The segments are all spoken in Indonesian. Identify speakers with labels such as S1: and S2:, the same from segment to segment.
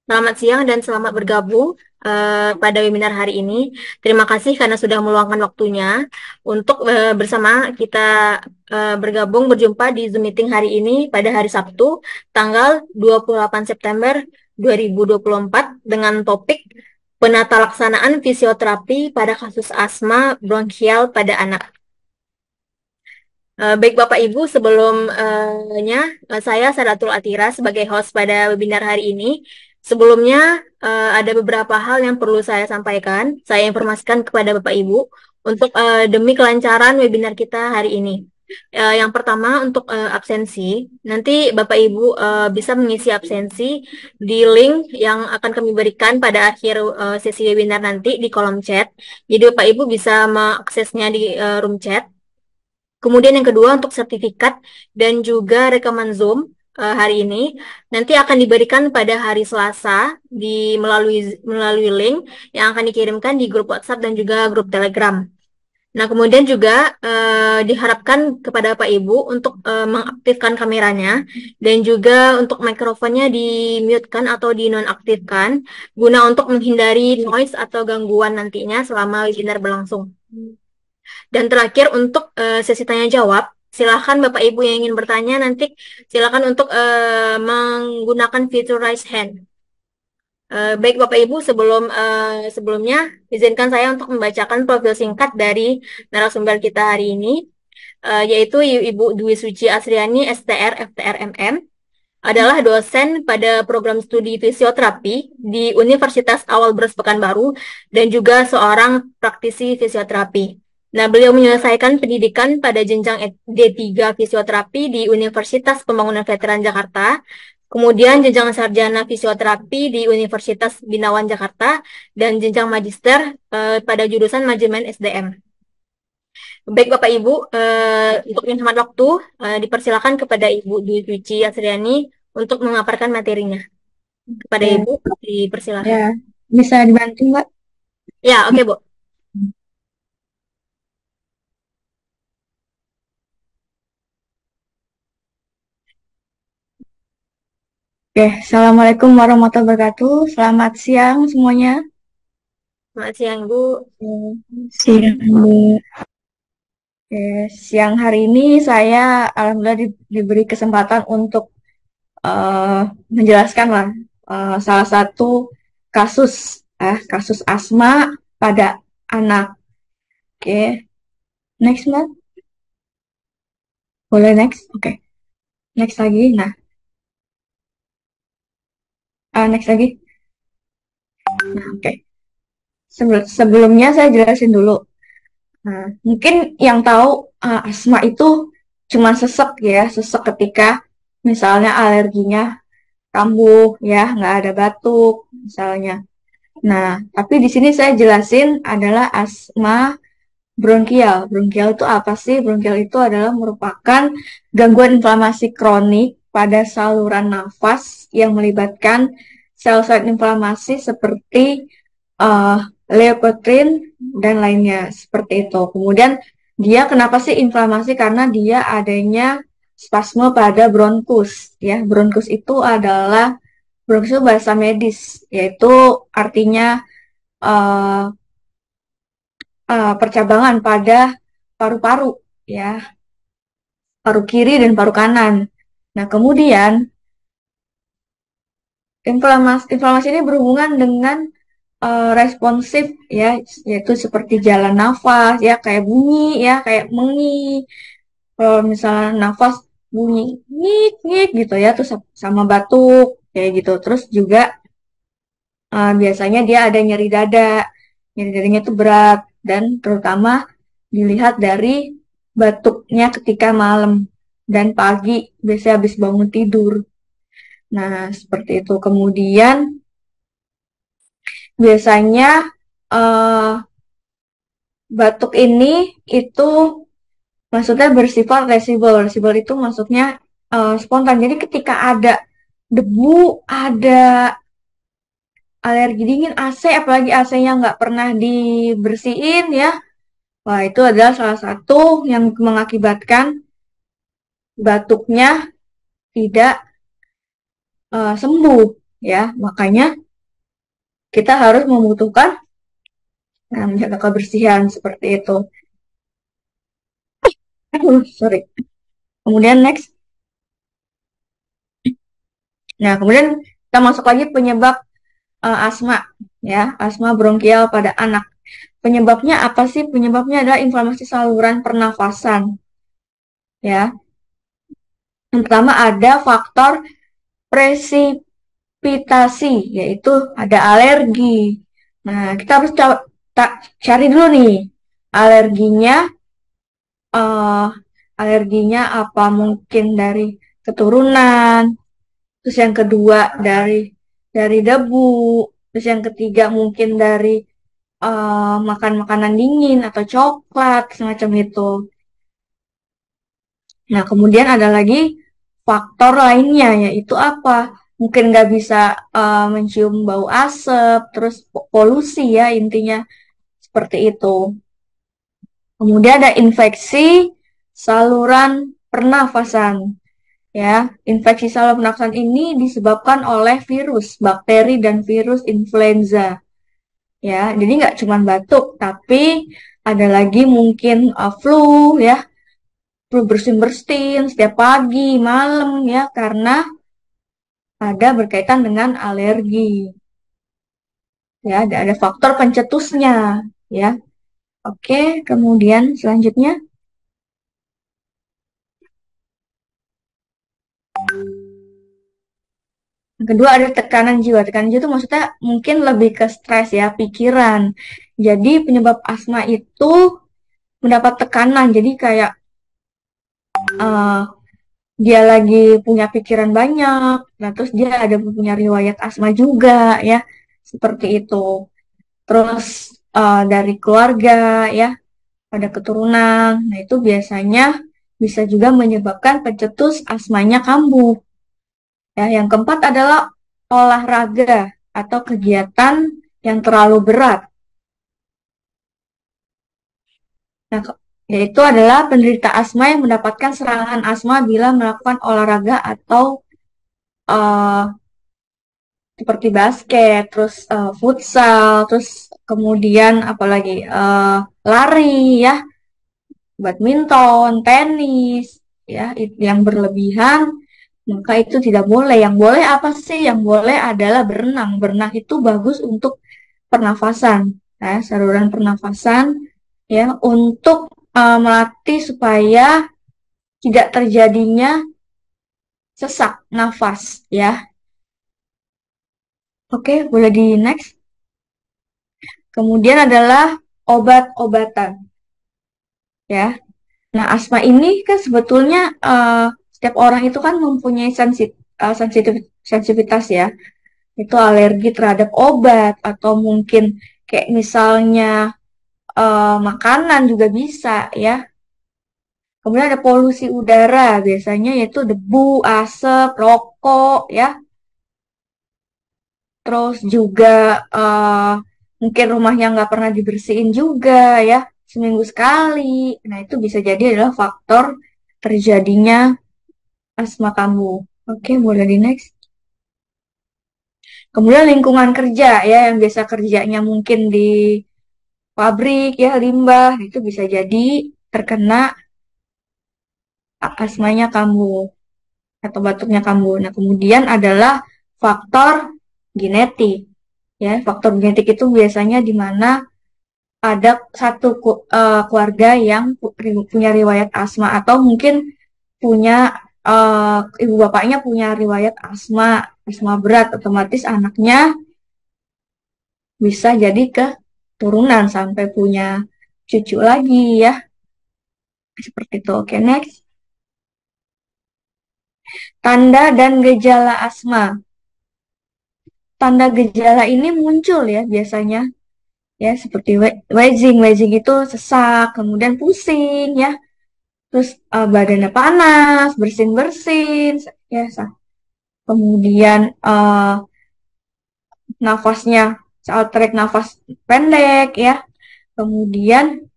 S1: Selamat siang dan selamat bergabung pada webinar hari ini. Terima kasih karena sudah meluangkan waktunya untuk bersama kita bergabung berjumpa di Zoom meeting hari ini pada hari Sabtu, tanggal 28 September 2024 dengan topik penata laksanaan fisioterapi pada kasus asma bronkial pada anak. Baik Bapak Ibu, sebelumnya saya Sadatul Atira sebagai host pada webinar hari ini. Sebelumnya ada beberapa hal yang perlu saya sampaikan, saya informasikan kepada Bapak Ibu untuk demi kelancaran webinar kita hari ini. Yang pertama untuk absensi, nanti Bapak Ibu bisa mengisi absensi di link yang akan kami berikan pada akhir sesi webinar nanti di kolom chat. Jadi Bapak Ibu bisa mengaksesnya di room chat. Kemudian yang kedua untuk sertifikat dan juga rekaman Zoom hari ini nanti akan diberikan pada hari Selasa melalui link yang akan dikirimkan di grup WhatsApp dan juga grup Telegram. Nah, kemudian juga diharapkan kepada Pak Ibu untuk mengaktifkan kameranya dan juga untuk mikrofonnya di-mute-kan atau di-nonaktifkan guna untuk menghindari noise atau gangguan nantinya selama webinar berlangsung. Dan terakhir untuk sesi tanya jawab, silakan Bapak Ibu yang ingin bertanya nanti silakan untuk menggunakan fitur raise hand. Baik Bapak Ibu, sebelumnya izinkan saya untuk membacakan profil singkat dari narasumber kita hari ini, yaitu Ibu Dwi Suci Asriani STR FTR MM, adalah dosen pada program studi fisioterapi di Universitas Awal Bros Pekanbaru dan juga seorang praktisi fisioterapi. Nah, beliau menyelesaikan pendidikan pada jenjang D3 fisioterapi di Universitas Pembangunan Veteran Jakarta, kemudian jenjang sarjana fisioterapi di Universitas Binawan Jakarta, dan jenjang magister pada jurusan manajemen SDM. Baik Bapak Ibu, untuk menghemat waktu, dipersilakan kepada Ibu Dwi Suci Asriani untuk memaparkan materinya. Kepada
S2: Ya,
S1: Ibu, dipersilakan.
S2: ya, bisa dibantu, Mbak?
S1: Ya, oke Bu.
S2: Oke, Assalamualaikum warahmatullahi wabarakatuh. Selamat siang semuanya.
S1: Selamat siang Bu.
S2: Siang, Bu. Oke, siang hari ini saya alhamdulillah diberi kesempatan untuk eh, menjelaskan lah salah satu kasus kasus asma pada anak. Oke, next Mbak. Boleh next? Oke, next lagi. Nah, next lagi. Nah, oke. Sebelumnya saya jelasin dulu. Nah, mungkin yang tahu asma itu cuma sesek ya, sesek ketika misalnya alerginya kambuh ya, nggak ada batuk misalnya. Nah, tapi di sini saya jelasin adalah asma bronkial. Bronkial itu apa sih? Bronkial itu adalah merupakan gangguan inflamasi kronik pada saluran nafas yang melibatkan sel-sel inflamasi seperti uh, leukotrien dan lainnya seperti itu. Kemudian dia kenapa sih inflamasi? Karena dia adanya spasme pada bronkus. Ya, bronkus itu adalah bronkus itu bahasa medis, yaitu artinya uh, percabangan pada paru-paru, ya, paru kiri dan paru kanan. Nah, kemudian inflamasi ini berhubungan dengan responsif ya, yaitu seperti jalan nafas ya, kayak bunyi ya, kayak mengi. Kalau misalnya nafas bunyi ngik ngik gitu ya, terus sama batuk kayak gitu. Terus juga biasanya dia ada nyeri dada. Nyeri dadanya itu berat dan terutama dilihat dari batuknya ketika malam dan pagi biasanya habis bangun tidur. Nah, seperti itu. Kemudian biasanya eh, batuk ini itu maksudnya bersifat resibel. Resibel itu maksudnya spontan. Jadi ketika ada debu, ada alergi dingin AC, apalagi AC-nya nggak pernah dibersihin ya, wah itu adalah salah satu yang mengakibatkan batuknya tidak sembuh. ya. Makanya kita harus membutuhkan menjaga kebersihan seperti itu. Sorry. Kemudian next. Nah, kemudian kita masuk lagi penyebab asma, ya, asma bronkial pada anak. Penyebabnya apa sih? Penyebabnya adalah inflamasi saluran pernafasan, ya. Yang pertama ada faktor presipitasi, yaitu ada alergi. Nah, kita harus cari dulu nih alerginya. eh Alerginya apa? Mungkin dari keturunan. Terus yang kedua dari debu. Terus yang ketiga mungkin dari makan makanan dingin atau coklat semacam itu. Nah, kemudian ada lagi faktor lainnya, yaitu apa? Mungkin nggak bisa mencium bau asap, terus polusi ya intinya seperti itu. Kemudian ada infeksi saluran pernafasan. Ya, infeksi saluran pernafasan ini disebabkan oleh virus, bakteri dan virus influenza. Ya, jadi nggak cuma batuk, tapi ada lagi mungkin flu ya, flu bersin-bersin setiap pagi, malam ya, karena ada berkaitan dengan alergi. Ya, ada faktor pencetusnya ya. Oke, kemudian selanjutnya yang kedua ada tekanan jiwa. Tekanan jiwa itu maksudnya mungkin lebih ke stres ya, pikiran. Jadi penyebab asma itu mendapat tekanan. Jadi kayak uh, dia lagi punya pikiran banyak, nah terus dia ada punya riwayat asma juga ya, seperti itu. Terus dari keluarga ya, pada keturunan, nah itu biasanya bisa juga menyebabkan pencetus asmanya kambuh. Ya, yang keempat adalah olahraga atau kegiatan yang terlalu berat. Nah, yaitu adalah penderita asma yang mendapatkan serangan asma bila melakukan olahraga atau uh, seperti basket, terus futsal, terus kemudian apalagi lari ya, badminton, tenis, ya yang berlebihan, maka itu tidak boleh. Yang boleh apa sih? Yang boleh adalah berenang. Berenang itu bagus untuk pernafasan, ya, saluran pernafasan, ya, untuk melatih supaya tidak terjadinya sesak nafas, ya. Oke, boleh di next. Kemudian adalah obat-obatan, ya. Nah, asma ini kan sebetulnya setiap orang itu kan mempunyai sensitivitas ya. Itu alergi terhadap obat atau mungkin kayak misalnya makanan juga bisa ya. Kemudian ada polusi udara, biasanya yaitu debu, asap, rokok ya. Terus juga mungkin rumahnya nggak pernah dibersihin juga ya, seminggu sekali. Nah, itu bisa jadi adalah faktor terjadinya asma kamu. Oke, boleh di next. Kemudian lingkungan kerja ya, yang biasa kerjanya mungkin di pabrik ya, limbah, itu bisa jadi terkena asmanya kamu atau batuknya kamu. Nah, kemudian adalah faktor genetik. Ya, faktor genetik itu biasanya di mana ada satu keluarga yang punya riwayat asma atau mungkin punya ibu bapaknya punya riwayat asma, asma berat, otomatis anaknya bisa jadi keturunan sampai punya cucu lagi ya. Seperti itu. Oke, next. Tanda dan gejala asma. Tanda gejala ini muncul ya biasanya ya seperti wheezing. Wheezing itu sesak, kemudian pusing ya. Terus badannya panas, bersin-bersin ya. Kemudian nafasnya saat tarik nafas pendek ya. Kemudian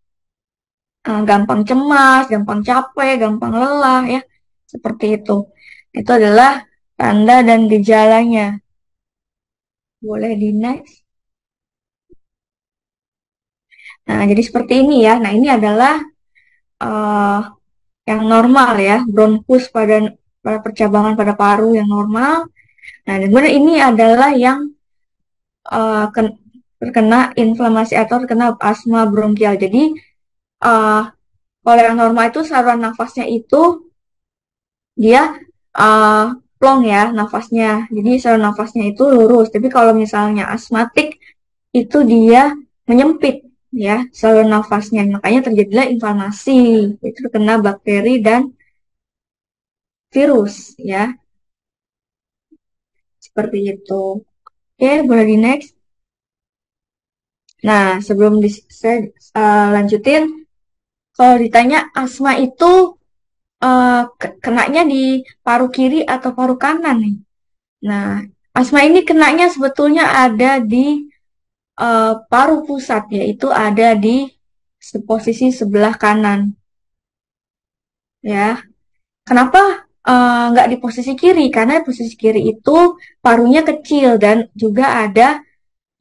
S2: gampang cemas, gampang capek, gampang lelah ya. Seperti itu. Itu adalah tanda dan gejalanya. Boleh di next. Nah, jadi seperti ini ya. Nah, ini adalah eh, yang normal ya, bronkus pada percabangan pada paru yang normal. Nah, dan kemudian ini adalah yang eh, ken- terkena inflamasi atau terkena asma bronkial. Jadi, eh, kalau yang normal itu saluran nafasnya itu dia uh, plong ya nafasnya. Jadi saluran nafasnya itu lurus. Tapi kalau misalnya asmatik itu dia menyempit ya saluran nafasnya. Makanya terjadilah inflamasi. Itu kena bakteri dan virus ya. Seperti itu. Oke, boleh di next. Nah, sebelum saya lanjutin, kalau ditanya asma itu kenanya di paru kiri atau paru kanan nih. Nah, asma ini kenanya sebetulnya ada di paru pusat, yaitu ada di posisi sebelah kanan. Ya, kenapa nggak di posisi kiri? Karena posisi kiri itu parunya kecil dan juga ada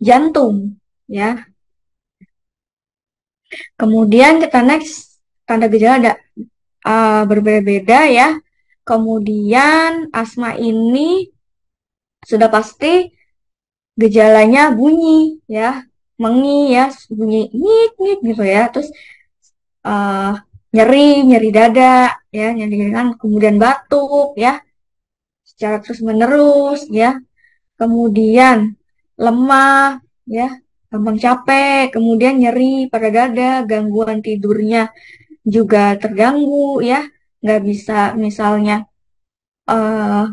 S2: jantung. Ya, kemudian kita next tanda gejala ada berbeda-beda ya. Kemudian asma ini sudah pasti gejalanya bunyi ya, mengi ya, bunyi nyik nyik gitu ya. Terus eh, nyeri, nyeri dada ya, nyeri kan, kemudian batuk ya, secara terus menerus ya. Kemudian lemah ya, gampang capek, kemudian nyeri pada dada, gangguan tidurnya juga terganggu ya, nggak bisa misalnya eh,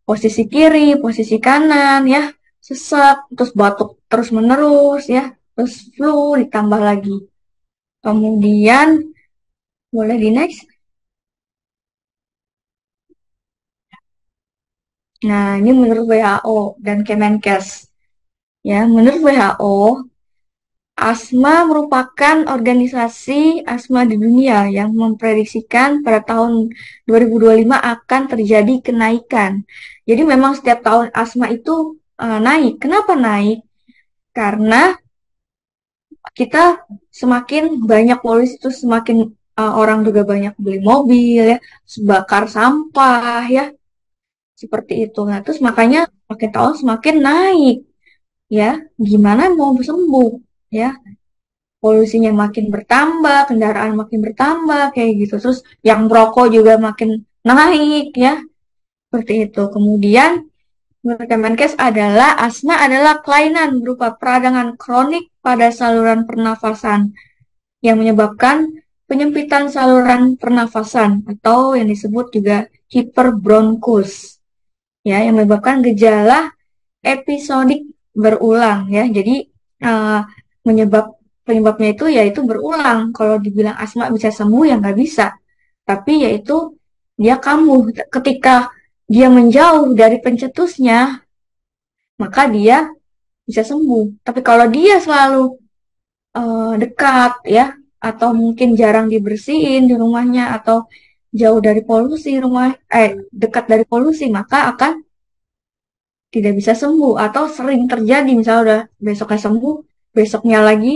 S2: posisi kiri, posisi kanan ya, sesak, terus batuk terus menerus ya, terus flu ditambah lagi. Kemudian boleh di next. Nah, ini menurut WHO dan Kemenkes. Ya, menurut WHO, asma merupakan organisasi asma di dunia yang memprediksikan pada tahun 2025 akan terjadi kenaikan. Jadi memang setiap tahun asma itu naik. Kenapa naik? Karena kita semakin banyak polusi itu semakin orang juga banyak beli mobil ya, bakar sampah ya, seperti itu. Nah, terus makanya makin tahun semakin naik ya. Gimana mau sembuh ya? Polusinya makin bertambah, kendaraan makin bertambah kayak gitu. Terus yang merokok juga makin naik ya, seperti itu. Kemudian menurut Kemenkes adalah asma adalah kelainan berupa peradangan kronik pada saluran pernafasan yang menyebabkan penyempitan saluran pernafasan atau yang disebut juga hiperbronkus ya yang menyebabkan gejala episodik berulang ya. Jadi eh, menyebab penyebabnya itu yaitu berulang. Kalau dibilang asma bisa sembuh ya nggak bisa. Tapi yaitu dia kambuh ketika dia menjauh dari pencetusnya maka dia bisa sembuh. Tapi kalau dia selalu dekat ya atau mungkin jarang dibersihin di rumahnya atau jauh dari polusi rumah dekat dari polusi maka akan tidak bisa sembuh atau sering terjadi misalnya udah besoknya sembuh besoknya lagi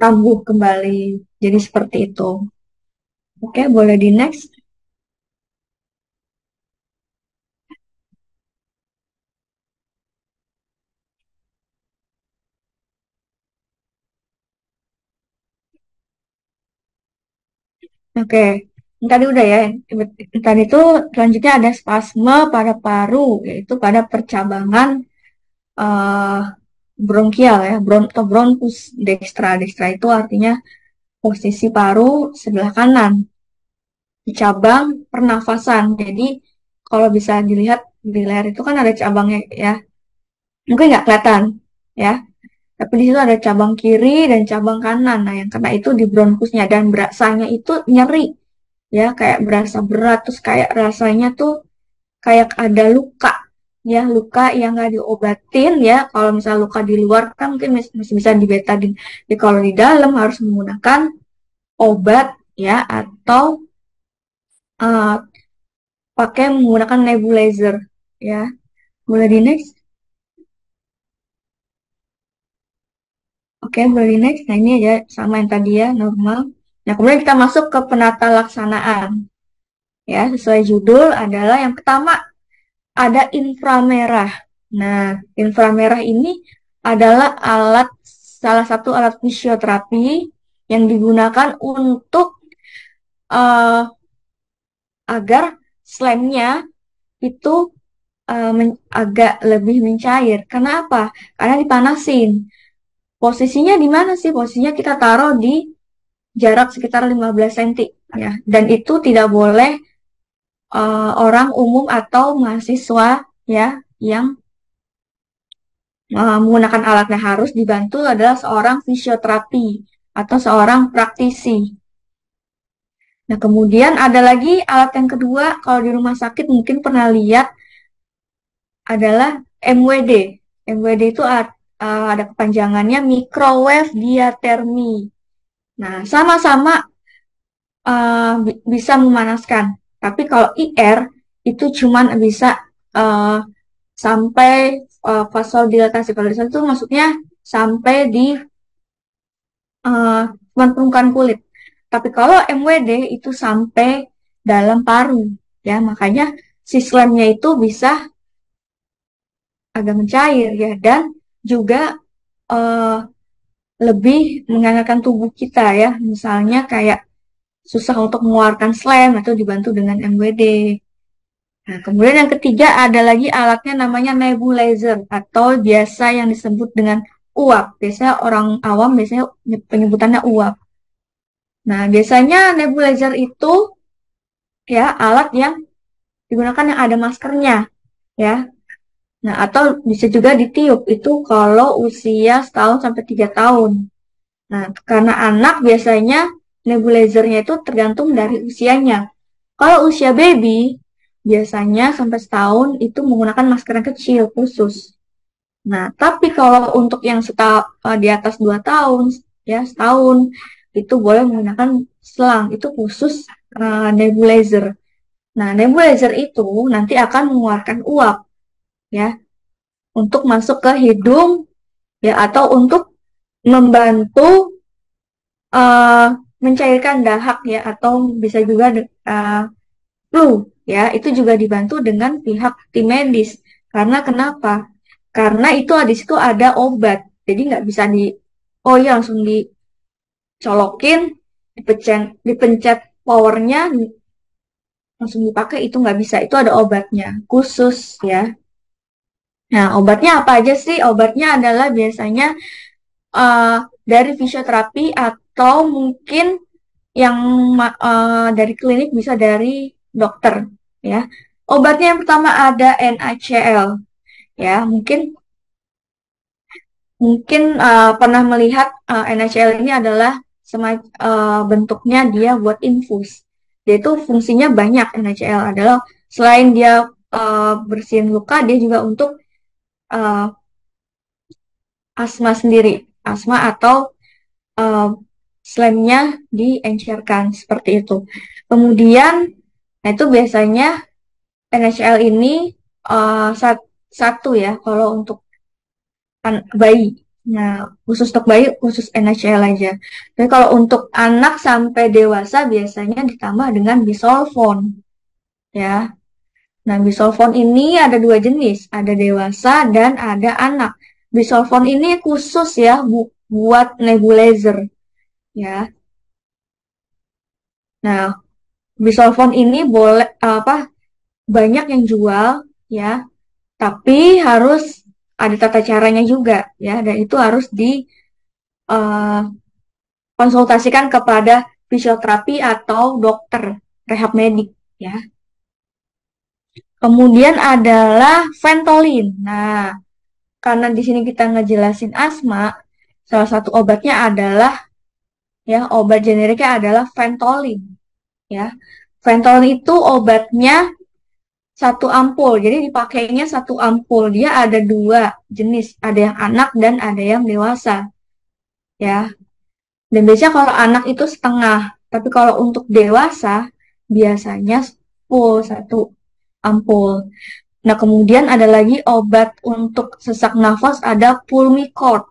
S2: kambuh kembali jadi seperti itu. Oke, boleh di next. Oke, ini tadi udah ya. Tadi itu selanjutnya ada spasme pada paru yaitu pada percabangan eh, bronkial ya atau bronkus dextra. Dextra itu artinya posisi paru sebelah kanan di cabang pernafasan. Jadi kalau bisa dilihat di layar itu kan ada cabangnya ya. Mungkin nggak kelihatan ya. Tapi di situ ada cabang kiri dan cabang kanan. Nah, yang kena itu di bronkusnya dan berasanya itu nyeri ya, kayak berasa berat terus kayak rasanya tuh kayak ada luka ya, luka yang nggak diobatin ya. Kalau misalnya luka di luar kan mungkin masih bisa dibetadin. Jadi kalau di dalam harus menggunakan obat ya atau uh, pakai menggunakan nebulizer ya. Boleh di next. Oke, boleh next. Nah, ini aja sama yang tadi ya, normal. Nah, kemudian kita masuk ke penata laksanaan. Ya, sesuai judul adalah yang pertama ada inframerah. Nah, inframerah ini adalah salah satu alat fisioterapi yang digunakan untuk eh, agar slemnya itu agak lebih mencair. Kenapa? Karena dipanasin. Posisinya di mana sih? Posisinya kita taruh di jarak sekitar 15 cm ya. Dan itu tidak boleh orang umum atau mahasiswa ya yang menggunakan alatnya, harus dibantu adalah seorang fisioterapi atau seorang praktisi. Nah, kemudian ada lagi alat yang kedua, kalau di rumah sakit mungkin pernah lihat adalah MWD. MWD itu ada kepanjangannya microwave diathermy. Nah, sama-sama bisa memanaskan. Tapi kalau IR itu cuman bisa uh, sampai vasodilatasi. Kalau itu maksudnya sampai di permukaan kulit. Tapi kalau MWD itu sampai dalam paru, ya makanya si slemnya itu bisa agak mencair ya, dan juga uh, lebih menghangatkan tubuh kita ya. Misalnya kayak susah untuk mengeluarkan slam atau dibantu dengan MWD. Nah, kemudian yang ketiga ada lagi alatnya namanya nebulizer atau biasa yang disebut dengan uap. Biasanya orang awam biasanya penyebutannya uap. Nah, biasanya nebulizer itu ya alat yang digunakan yang ada maskernya ya. Nah, atau bisa juga ditiup itu kalau usia 1 sampai 3 tahun. Nah, karena anak biasanya nebulizernya itu tergantung dari usianya. Kalau usia baby, biasanya sampai setahun itu menggunakan masker yang kecil khusus. Nah, tapi kalau untuk yang di atas 2 tahun, ya setahun, itu boleh menggunakan selang, itu khusus nebulizer. Nah, nebulizer itu nanti akan mengeluarkan uap, ya, untuk masuk ke hidung, ya, atau untuk membantu uh, mencairkan dahak, ya, atau bisa juga flu ya, itu juga dibantu dengan pihak tim medis. Karena kenapa? Karena itu di situ ada obat, jadi nggak bisa oh ya langsung dicolokin, dipencet powernya langsung dipakai, itu nggak bisa, itu ada obatnya khusus ya. Nah, obatnya apa aja sih? Obatnya adalah biasanya uh, dari fisioterapi atau mungkin yang dari klinik, bisa dari dokter ya. Obatnya yang pertama ada NaCl ya. Mungkin mungkin pernah melihat NaCl ini adalah bentuknya dia buat infus. Dia itu fungsinya banyak. NaCl adalah selain dia bersihin luka, dia juga untuk uh, asma sendiri, asma atau uh, slamnya diencerkan seperti itu. Kemudian, nah itu biasanya NHL ini uh, satu ya kalau untuk bayi. Nah, khusus untuk bayi khusus NHL aja. Tapi kalau untuk anak sampai dewasa biasanya ditambah dengan bisolvon ya. Nah, bisolvon ini ada dua jenis, ada dewasa dan ada anak. Bisolvon ini khusus ya buat nebulizer ya. Nah, bisolvon ini boleh banyak yang jual ya, tapi harus ada tata caranya juga ya, dan itu harus dikonsultasikan kepada fisioterapi atau dokter rehab medik ya. Kemudian adalah Ventolin. Nah, karena di sini kita ngejelasin asma, salah satu obatnya adalah ya, obat generiknya adalah Ventolin ya. Ventolin itu obatnya satu ampul, jadi dipakainya satu ampul. Dia ada dua jenis, ada yang anak dan ada yang dewasa ya. Dan biasanya kalau anak itu setengah, tapi kalau untuk dewasa biasanya full satu ampul. Nah, kemudian ada lagi obat untuk sesak nafas, ada Pulmicort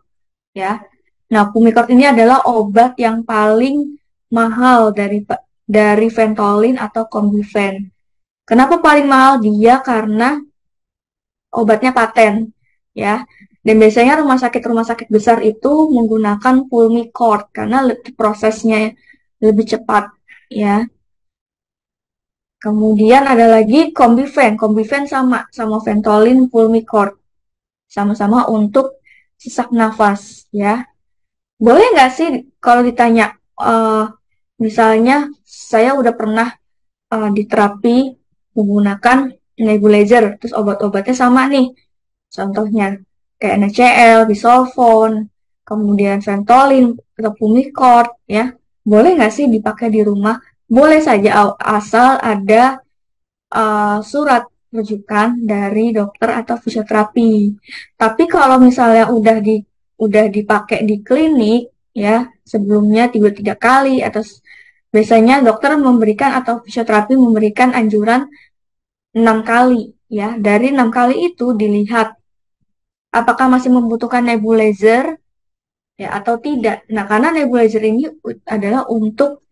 S2: ya. Nah, Pumicort ini adalah obat yang paling mahal dari Ventolin atau Combifen. Kenapa paling mahal dia? Karena obatnya paten, ya. Dan biasanya rumah sakit besar itu menggunakan Pulmicort karena prosesnya lebih cepat, ya. Kemudian ada lagi Combifen. Combifen sama sama Ventolin, Pulmicort, sama-sama untuk sesak nafas, ya. Boleh nggak sih kalau ditanya, eh, misalnya saya udah pernah di terapi menggunakan nebulizer, terus obat-obatnya sama nih, contohnya kayak NaCl, Bisolfon, kemudian Ventolin atau Pumicort, ya. Boleh nggak sih dipakai di rumah? Boleh saja asal ada surat rujukan dari dokter atau fisioterapi. Tapi kalau misalnya udah dipakai di klinik, ya, sebelumnya 3 kali atau biasanya dokter memberikan atau fisioterapi memberikan anjuran 6 kali, ya. Dari 6 kali itu dilihat apakah masih membutuhkan nebulizer, ya, atau tidak. Nah, karena nebulizer ini adalah untuk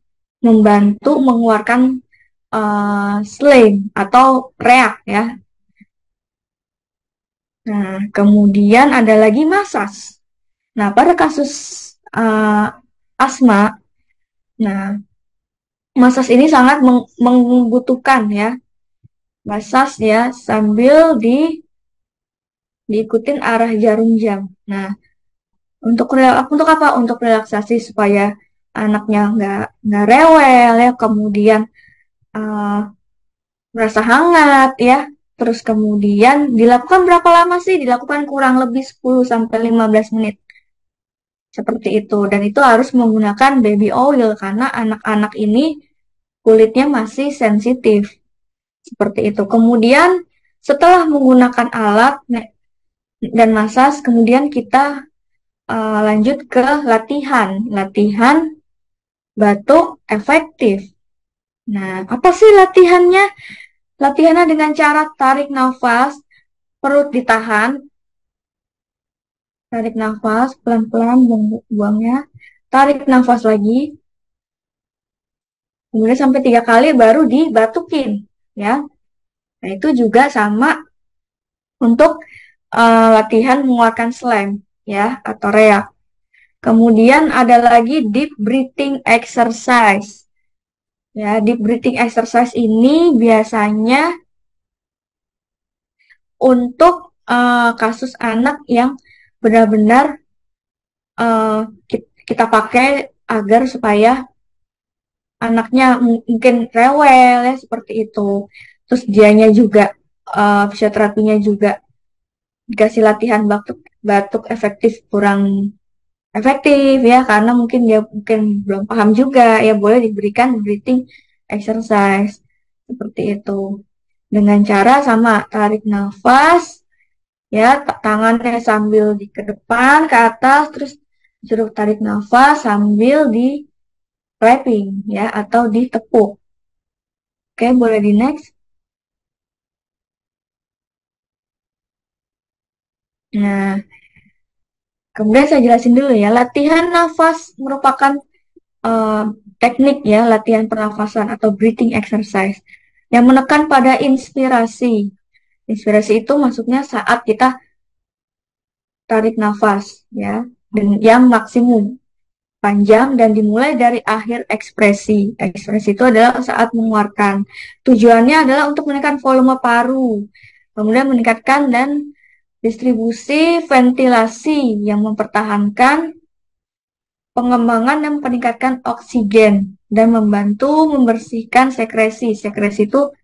S2: membantu mengeluarkan slang atau reak, ya. Nah, kemudian ada lagi masas. Nah, pada kasus uh, asma, nah, masas ini sangat membutuhkan, ya, masas, ya, sambil diikutin arah jarum jam. Nah, untuk apa? Untuk relaksasi supaya anaknya nggak rewel, ya, kemudian uh, merasa hangat, ya. Terus kemudian dilakukan berapa lama sih? Dilakukan kurang lebih 10 sampai 15 menit. Seperti itu. Dan itu harus menggunakan baby oil karena anak-anak ini kulitnya masih sensitif. Seperti itu. Kemudian setelah menggunakan alat dan masas, kemudian kita lanjut ke latihan. Latihan batuk efektif. Nah, apa sih latihannya? Latihannya dengan cara tarik nafas, perut ditahan, tarik nafas, pelan-pelan buangnya, tarik nafas lagi, kemudian sampai 3 kali baru dibatukin, ya. Nah, itu juga sama untuk latihan mengeluarkan slang, ya, atau reak. Kemudian ada lagi deep breathing exercise. Ya, deep breathing exercise ini biasanya untuk kasus anak yang benar-benar uh, kita pakai agar supaya anaknya mungkin rewel, ya, seperti itu. Terus dianya juga fisioterapinya juga dikasih latihan batuk batuk efektif kurang efektif, ya, karena mungkin dia mungkin belum paham juga, ya, boleh diberikan breathing exercise seperti itu dengan cara sama tarik nafas, ya, tangannya sambil ke depan ke atas, terus suruh tarik nafas sambil di clapping, ya, atau ditepuk. Oke, boleh di next. Nah, kemudian saya jelasin dulu, ya, latihan nafas merupakan eh, teknik, ya, latihan pernafasan atau breathing exercise yang menekan pada inspirasi. Inspirasi itu maksudnya saat kita tarik nafas, ya, dan yang maksimum panjang dan dimulai dari akhir ekspresi. Ekspresi itu adalah saat mengeluarkan. Tujuannya adalah untuk menekan volume paru, kemudian meningkatkan dan distribusi ventilasi yang mempertahankan pengembangan dan meningkatkan oksigen dan membantu membersihkan sekresi. Sekresi itu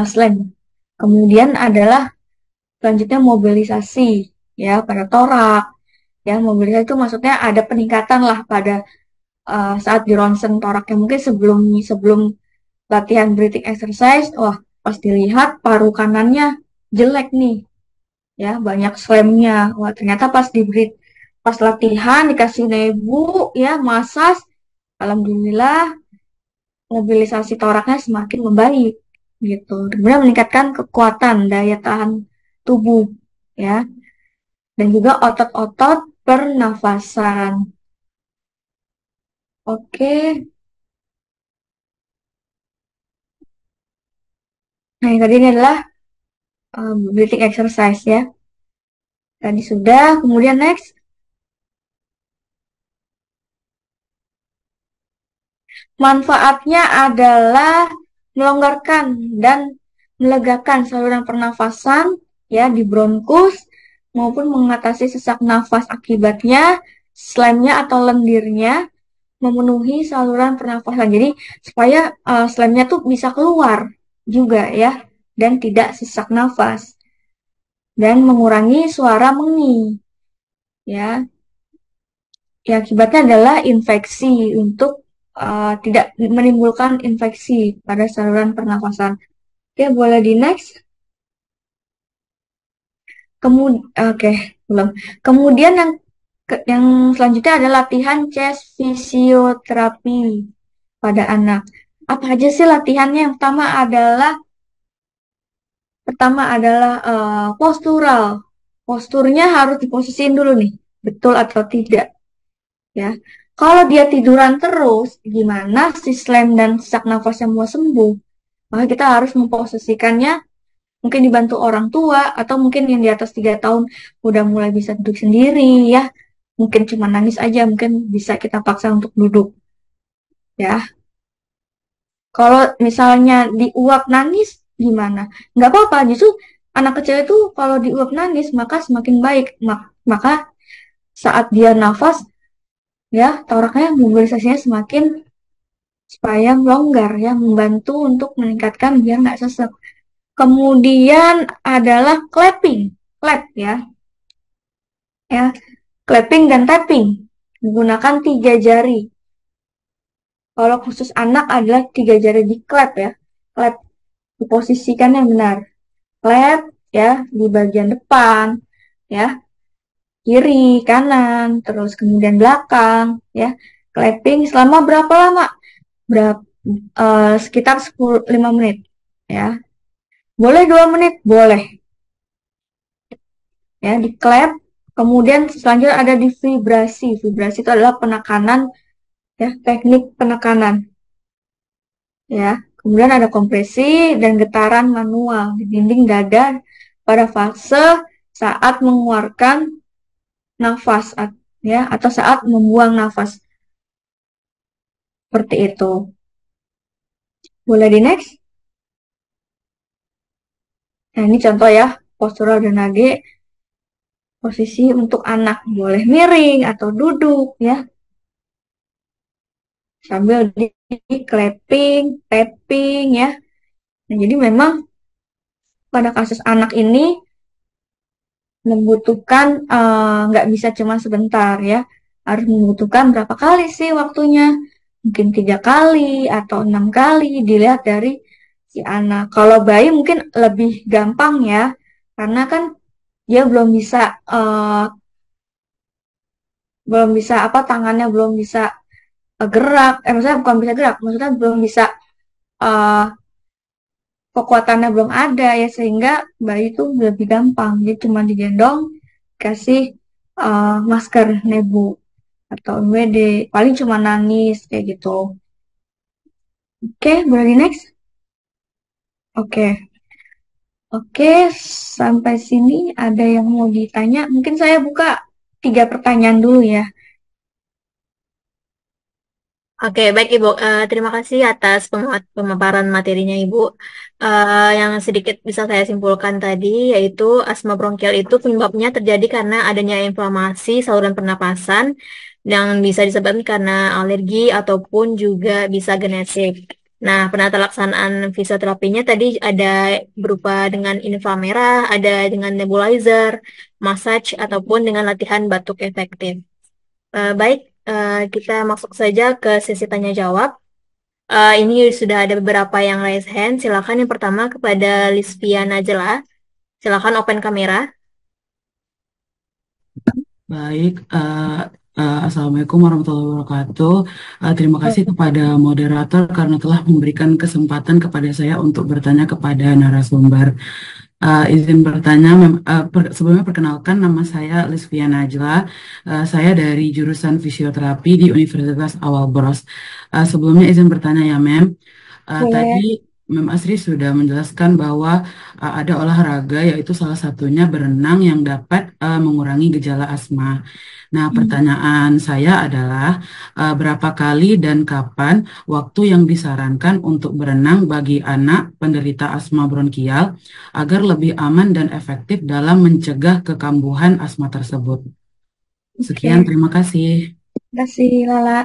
S2: slang. Kemudian adalah selanjutnya mobilisasi, ya, pada torak. Ya, mobilisasi itu maksudnya ada peningkatan lah pada saat di ronsen toraknya. Mungkin sebelum sebelum latihan breathing exercise, wah, pas dilihat paru kanannya jelek nih, ya, banyak slamnya. Wah, ternyata pas latihan dikasih nebu, ya, masas, alhamdulillah mobilisasi toraknya semakin membaik, gitu. Kemudian meningkatkan kekuatan daya tahan tubuh, ya, dan juga otot-otot pernafasan. Oke. Nah, yang tadi ini adalah breathing exercise ya. Tadi sudah, kemudian next. Manfaatnya adalah melonggarkan dan melegakan saluran pernafasan ya di bronkus maupun mengatasi sesak nafas akibatnya slemnya atau lendirnya memenuhi saluran pernafasan. Jadi supaya slemnya tuh bisa keluar juga ya dan tidak sesak nafas dan mengurangi suara mengi ya. Ya, akibatnya adalah infeksi untuk tidak menimbulkan infeksi pada saluran pernafasan. Oke, boleh di next. Kemudian, oke, belum. Kemudian yang selanjutnya adalah latihan chest fisioterapi pada anak. Apa aja sih latihannya? Yang pertama adalah postural. Posturnya harus diposisiin dulu nih, betul atau tidak ya. Kalau dia tiduran terus, gimana si slam dan sesak nafasnya mau sembuh? Maka kita harus memposisikannya, mungkin dibantu orang tua, atau mungkin yang di atas 3 tahun udah mulai bisa duduk sendiri ya. Mungkin cuma nangis aja, mungkin bisa kita paksa untuk duduk ya. Kalau misalnya diuap nangis, gimana? Nggak apa-apa, justru anak kecil itu kalau diuap nangis, maka semakin baik. Maka saat dia nafas, ya toraknya mobilisasinya semakin supaya longgar ya, membantu untuk meningkatkan biar nggak sesek. Kemudian adalah clapping, clap ya, clapping dan tapping menggunakan 3 jari. Kalau khusus anak adalah 3 jari di clap ya, clap diposisikan yang benar, clap ya di bagian depan ya, kiri, kanan, terus kemudian belakang ya. Clapping selama berapa lama? Berapa? Sekitar 5 menit ya. Boleh 2 menit, boleh ya di clap. Kemudian selanjutnya ada di vibrasi. Vibrasi itu adalah penekanan ya, teknik penekanan ya. Kemudian ada kompresi dan getaran manual di dinding dada pada fase saat mengeluarkan nafas ya atau saat membuang nafas. Seperti itu. Boleh di next? Nah, ini contoh ya, postural drainage posisi untuk anak boleh miring atau duduk ya, sambil di clapping, tapping ya. Nah, jadi memang pada kasus anak ini membutuhkan nggak bisa cuma sebentar ya, harus membutuhkan berapa kali sih waktunya? Mungkin 3 kali atau 6 kali dilihat dari si anak. Kalau bayi mungkin lebih gampang ya, karena kan dia belum bisa apa tangannya belum bisa gerak, maksudnya bukan bisa gerak, maksudnya belum bisa uh, kekuatannya belum ada ya sehingga bayi itu lebih gampang. Dia cuma digendong, kasih masker nebu atau NWD, paling cuma nangis kayak gitu. Oke, boleh di next? Oke, oke, sampai sini ada yang mau ditanya? Mungkin saya buka 3 pertanyaan dulu ya.
S1: Oke, baik Ibu. Terima kasih atas pemaparan materinya Ibu. Yang sedikit bisa saya simpulkan tadi, yaitu asma bronkial itu penyebabnya terjadi karena adanya inflamasi saluran pernapasan yang bisa disebabkan karena alergi ataupun juga bisa genetik. Nah, penata laksanaan fisioterapinya tadi ada berupa dengan inframerah, ada dengan nebulizer, massage, ataupun dengan latihan batuk efektif. Baik, kita masuk saja ke sesi tanya jawab. Ini sudah ada beberapa yang raise hand. Silakan yang pertama kepada Lisvia Najela. Silakan open kamera.
S3: Baik, Assalamualaikum warahmatullahi wabarakatuh. Terima kasih kepada moderator karena telah memberikan kesempatan kepada saya untuk bertanya kepada narasumber. Izin bertanya, sebelumnya perkenalkan nama saya Lisvia Najla. Saya dari jurusan fisioterapi di Universitas Awal Bros. Sebelumnya izin bertanya ya, Mem. Tadi
S2: Boleh.
S3: Mem Asri sudah menjelaskan bahwa ada olahraga yaitu salah satunya berenang yang dapat mengurangi gejala asma. Nah,
S2: Hmm,
S3: pertanyaan saya adalah berapa kali dan kapan waktu yang disarankan untuk berenang bagi anak penderita asma bronkial agar lebih aman dan efektif dalam mencegah kekambuhan asma tersebut. Sekian,
S2: oke.
S3: terima kasih.
S2: Terima kasih, Lala.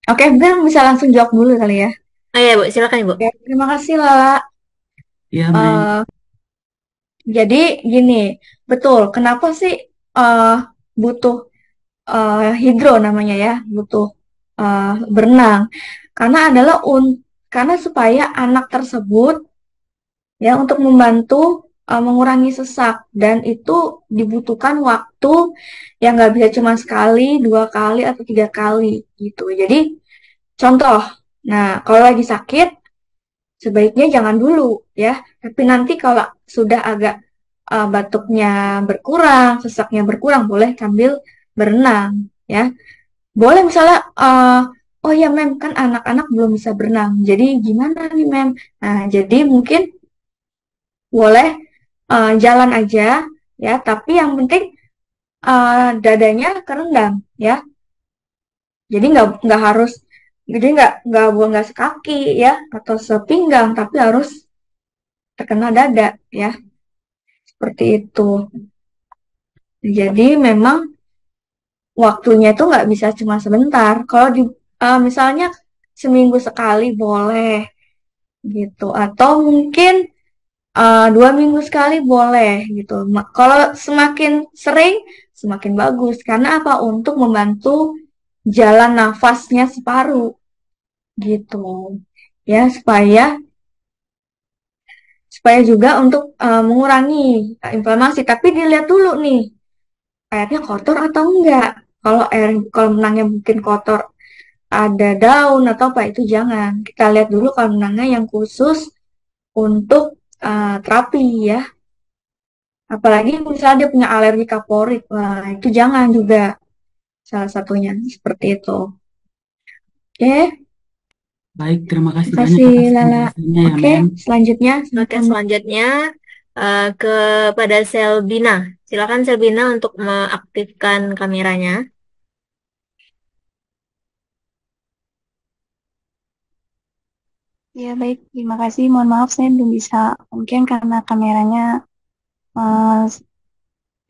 S2: Oke, mungkin bisa langsung jawab dulu kali ya.
S1: Oh ya, Bu, silakan, Bu.
S2: Oke, terima kasih, Lala.
S3: Ya, Mem.
S2: Eh, jadi gini, betul. Kenapa sih eh, butuh hidro namanya ya, butuh eh, berenang? Karena adalah karena supaya anak tersebut ya untuk membantu mengurangi sesak dan itu dibutuhkan waktu yang nggak bisa cuma sekali, 2 kali atau 3 kali gitu. Jadi contoh, nah kalau lagi sakit sebaiknya jangan dulu ya. Tapi nanti kalau sudah agak batuknya berkurang, sesaknya berkurang, boleh sambil berenang ya. Boleh misalnya, oh ya mem kan anak-anak belum bisa berenang. Jadi gimana nih mem? Nah jadi mungkin boleh jalan aja ya. Tapi yang penting dadanya kerendam ya. Jadi nggak harus, jadi nggak sekaki ya atau sepinggang, tapi harus terkena dada ya. Seperti itu. Jadi memang waktunya itu nggak bisa cuma sebentar. Kalau misalnya seminggu sekali boleh gitu, atau mungkin 2 minggu sekali boleh gitu. Kalau semakin sering semakin bagus. Karena apa? Untuk membantu jalan nafasnya si paru gitu. Ya supaya supaya juga untuk mengurangi inflamasi. Tapi dilihat dulu nih airnya kotor atau enggak. Kalau menangnya mungkin kotor, ada daun atau apa itu jangan. Kita lihat dulu kalau menangnya yang khusus untuk terapi ya. Apalagi misalnya dia punya alergi kaporit, wah itu jangan juga salah satunya seperti itu. Oke,
S3: Baik, terima kasih
S2: terima
S3: banyak
S2: kasih
S3: atas
S2: Lala.
S3: penjelasannya ya,
S2: Oke,
S3: Mem.
S2: selanjutnya
S1: Oke,
S2: silakan.
S1: selanjutnya kepada Selbina. Silakan Selbina untuk mengaktifkan kameranya.
S4: Ya, baik. Terima kasih. Mohon maaf, saya belum bisa. Mungkin karena kameranya eh,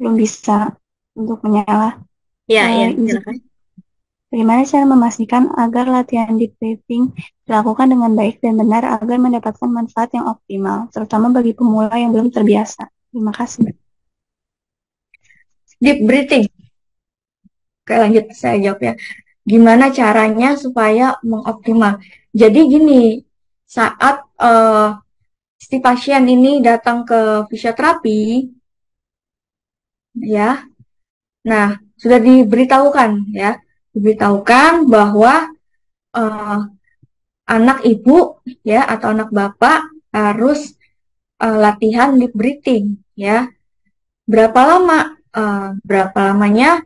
S4: belum bisa untuk menyala.
S1: Ya, ya,
S4: Izin,
S1: silakan.
S4: bagaimana cara memastikan agar latihan deep breathing dilakukan dengan baik dan benar agar mendapatkan manfaat yang optimal, terutama bagi pemula yang belum terbiasa. Terima kasih.
S2: Deep breathing. Oke, lanjut saya jawab ya. Gimana caranya supaya mengoptimal? Jadi gini, saat si pasien ini datang ke fisioterapi, ya, nah sudah diberitahukan ya, diberitahukan bahwa eh, anak ibu ya atau anak bapak harus latihan deep breathing ya. Berapa lama? Berapa lamanya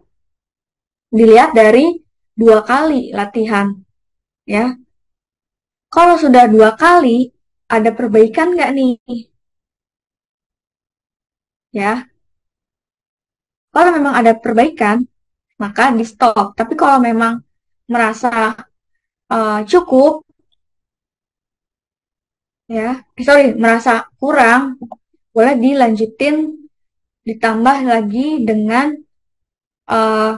S2: dilihat dari 2 kali latihan ya. Kalau sudah 2 kali, ada perbaikan nggak nih? Ya, kalau memang ada perbaikan, maka di stop. Tapi kalau memang merasa cukup, ya, merasa kurang, boleh dilanjutin, ditambah lagi dengan eh,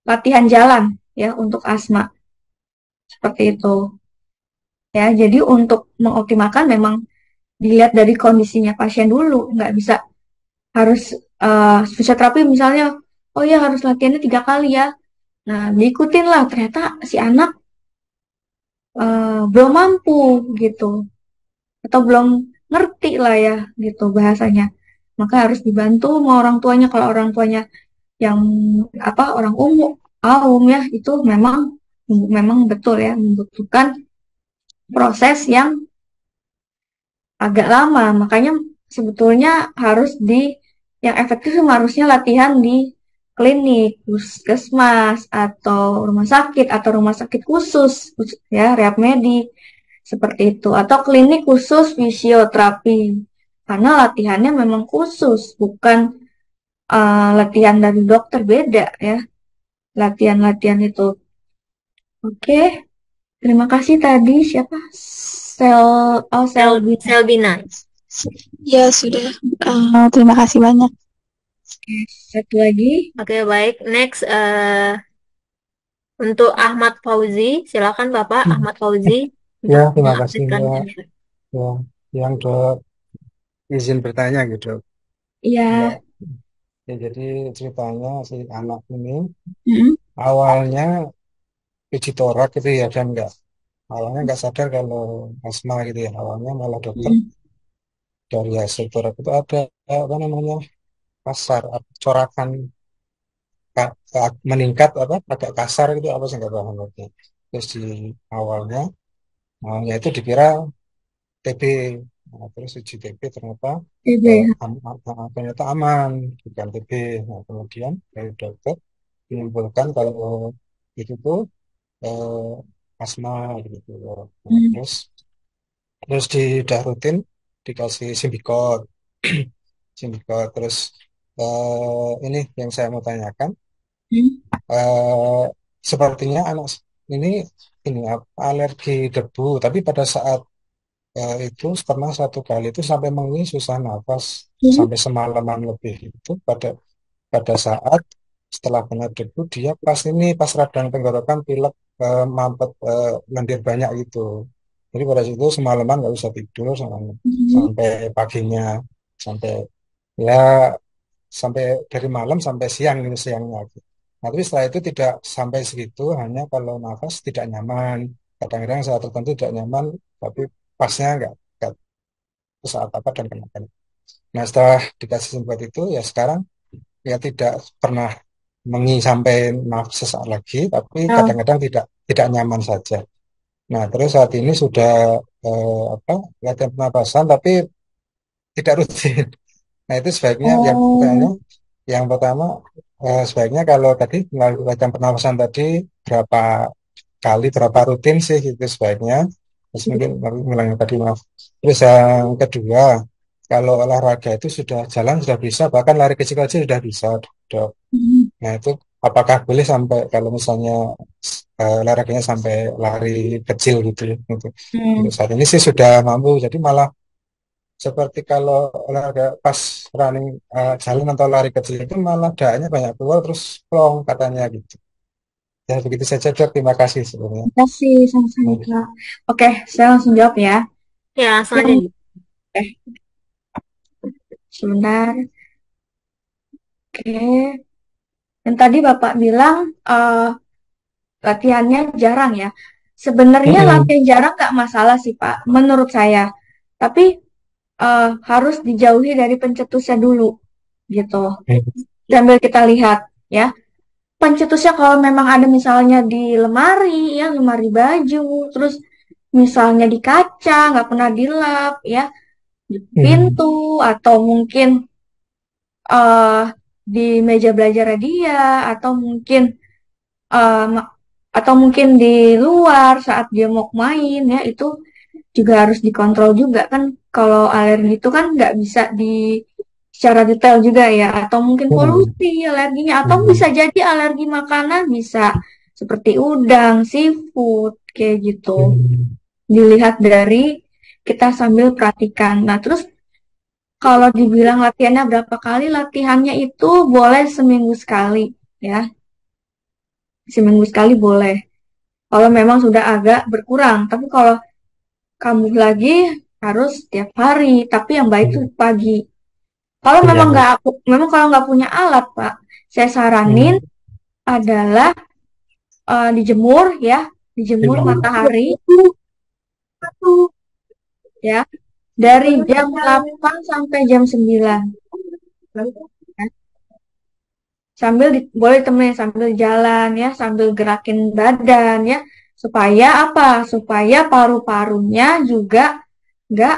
S2: latihan jalan ya untuk asma seperti itu. Ya, jadi untuk mengoptimalkan memang dilihat dari kondisinya pasien dulu, nggak bisa harus fisioterapi misalnya, oh ya harus latihannya 3 kali ya. Nah, diikutin lah, ternyata si anak belum mampu gitu, atau belum ngerti lah ya gitu bahasanya. Maka harus dibantu sama orang tuanya. Kalau orang tuanya yang apa orang umum awam ya itu memang memang betul ya membutuhkan proses yang agak lama. Makanya sebetulnya harus yang efektif harusnya latihan di klinik, puskesmas, atau rumah sakit khusus, ya, rehab medik, seperti itu. Atau klinik khusus fisioterapi. Karena latihannya memang khusus, bukan latihan dari dokter, beda ya. Latihan-latihan itu. Oke, terima kasih tadi. Siapa? Selbina.
S1: Selbina.
S4: Ya, sudah. Terima kasih banyak.
S2: Oke, satu lagi.
S1: Oke, baik. Next, untuk Ahmad Fauzi. Silakan Bapak Ahmad Fauzi untuk
S5: Ya, terima kasih
S1: mengaktifkan
S5: Mbak.
S1: kamera.
S5: Ya, yang izin bertanya gitu.
S2: Iya.
S5: Ya, ya, jadi ceritanya si anak ini
S2: Mm-mm.
S5: awalnya uji torak gitu ya, dan awalnya nggak sadar kalau asma gitu ya. Awalnya malah dokter dari hasil torak itu ada apa namanya kasar, corakan meningkat apa agak kasar gitu apa sih nggak paham ngerti. Terus di awalnya itu dikira TB. Nah, terus uji TB ternyata
S2: TB.
S5: ternyata aman, bukan TB. Nah, kemudian dari dokter menyimpulkan kalau itu tuh asma gitu. Nah,
S2: Mm.
S5: terus udah rutin dikasih Symbicort, Symbicort. Terus ini yang saya mau tanyakan,
S2: Mm.
S5: eh, sepertinya anak ini alergi debu, tapi pada saat itu pernah satu kali itu sampai mengeluh susah nafas
S2: Mm.
S5: sampai semalaman lebih itu pada saat setelah kena debu dia pas radang tenggorokan pilek mampet lendir banyak itu. Jadi pada situ semalaman nggak bisa tidur
S2: Mm.
S5: sampai paginya, sampai ya sampai dari malam sampai siang gitu siangnya. Nah, tapi setelah itu tidak sampai segitu, hanya kalau nafas tidak nyaman, kadang-kadang saat tertentu tidak nyaman, tapi pasnya nggak tahu saat apa dan kenapa. Nah, setelah dikasih obat itu, ya sekarang ya tidak pernah sampai nafas sesaat lagi, tapi
S2: Oh.
S5: kadang-kadang tidak nyaman saja. Nah, terus saat ini sudah apa latihan pernapasan, tapi tidak rutin. Nah, itu sebaiknya
S2: Oh.
S5: yang pertama sebaiknya kalau tadi melalui latihan pernapasan tadi berapa kali berapa rutin sih itu sebaiknya. Terus mungkin ngulang yang tadi maaf. Terus yang kedua, kalau olahraga itu sudah jalan sudah bisa, bahkan lari kecil aja sudah bisa, Dok.
S2: Mm.
S5: Nah, itu apakah boleh sampai kalau misalnya olahraganya sampai lari kecil gitu ya. Untuk
S2: Mm.
S5: saat ini sih sudah mampu. Jadi malah seperti kalau olahraga pas running jalan atau lari kecil itu malah daannya banyak keluar terus plong katanya gitu. Ya begitu saja Dok, terima kasih sebelumnya.
S2: Terima kasih, sama-sama, Kak. Oke, saya langsung jawab ya.
S1: Ya, langsung aja.
S2: Yang eh sebentar. Oke. Dan tadi Bapak bilang latihannya jarang ya. Sebenarnya
S5: Mm-mm.
S2: latihan jarang nggak masalah sih, Pak, menurut saya. Tapi harus dijauhi dari pencetusnya dulu, gitu. Sambil kita lihat, ya. Pencetusnya kalau memang ada misalnya di lemari, ya, lemari baju, terus misalnya di kaca, nggak pernah dilap, ya, di
S5: Mm-mm.
S2: pintu, atau mungkin eh di meja belajar dia, atau mungkin eh, ma- di luar saat dia mau main, ya, itu juga harus dikontrol juga kan. Kalau alergi itu kan nggak bisa secara detail juga ya, atau mungkin
S5: Mm-mm.
S2: polusi alerginya, atau bisa
S5: Mm-mm.
S2: jadi alergi makanan, bisa seperti udang, seafood, kayak gitu.
S5: Mm-mm.
S2: Dilihat dari kita sambil perhatikan. Nah, terus kalau dibilang latihannya berapa kali, latihannya itu boleh seminggu sekali, ya. Seminggu sekali boleh. Kalau memang sudah agak berkurang, tapi kalau kambuh lagi harus tiap hari. Tapi yang baik itu pagi. Kalau
S5: Iya,
S2: memang
S5: iya.
S2: kalau nggak punya alat, Pak, saya saranin
S5: Mm.
S2: adalah dijemur, ya, dijemur
S5: Mm.
S2: matahari, ya, dari jam 8 sampai jam 9. Ya. Boleh temenin sambil jalan, ya, sambil gerakin badan, ya, supaya apa? Supaya paru-parunya juga nggak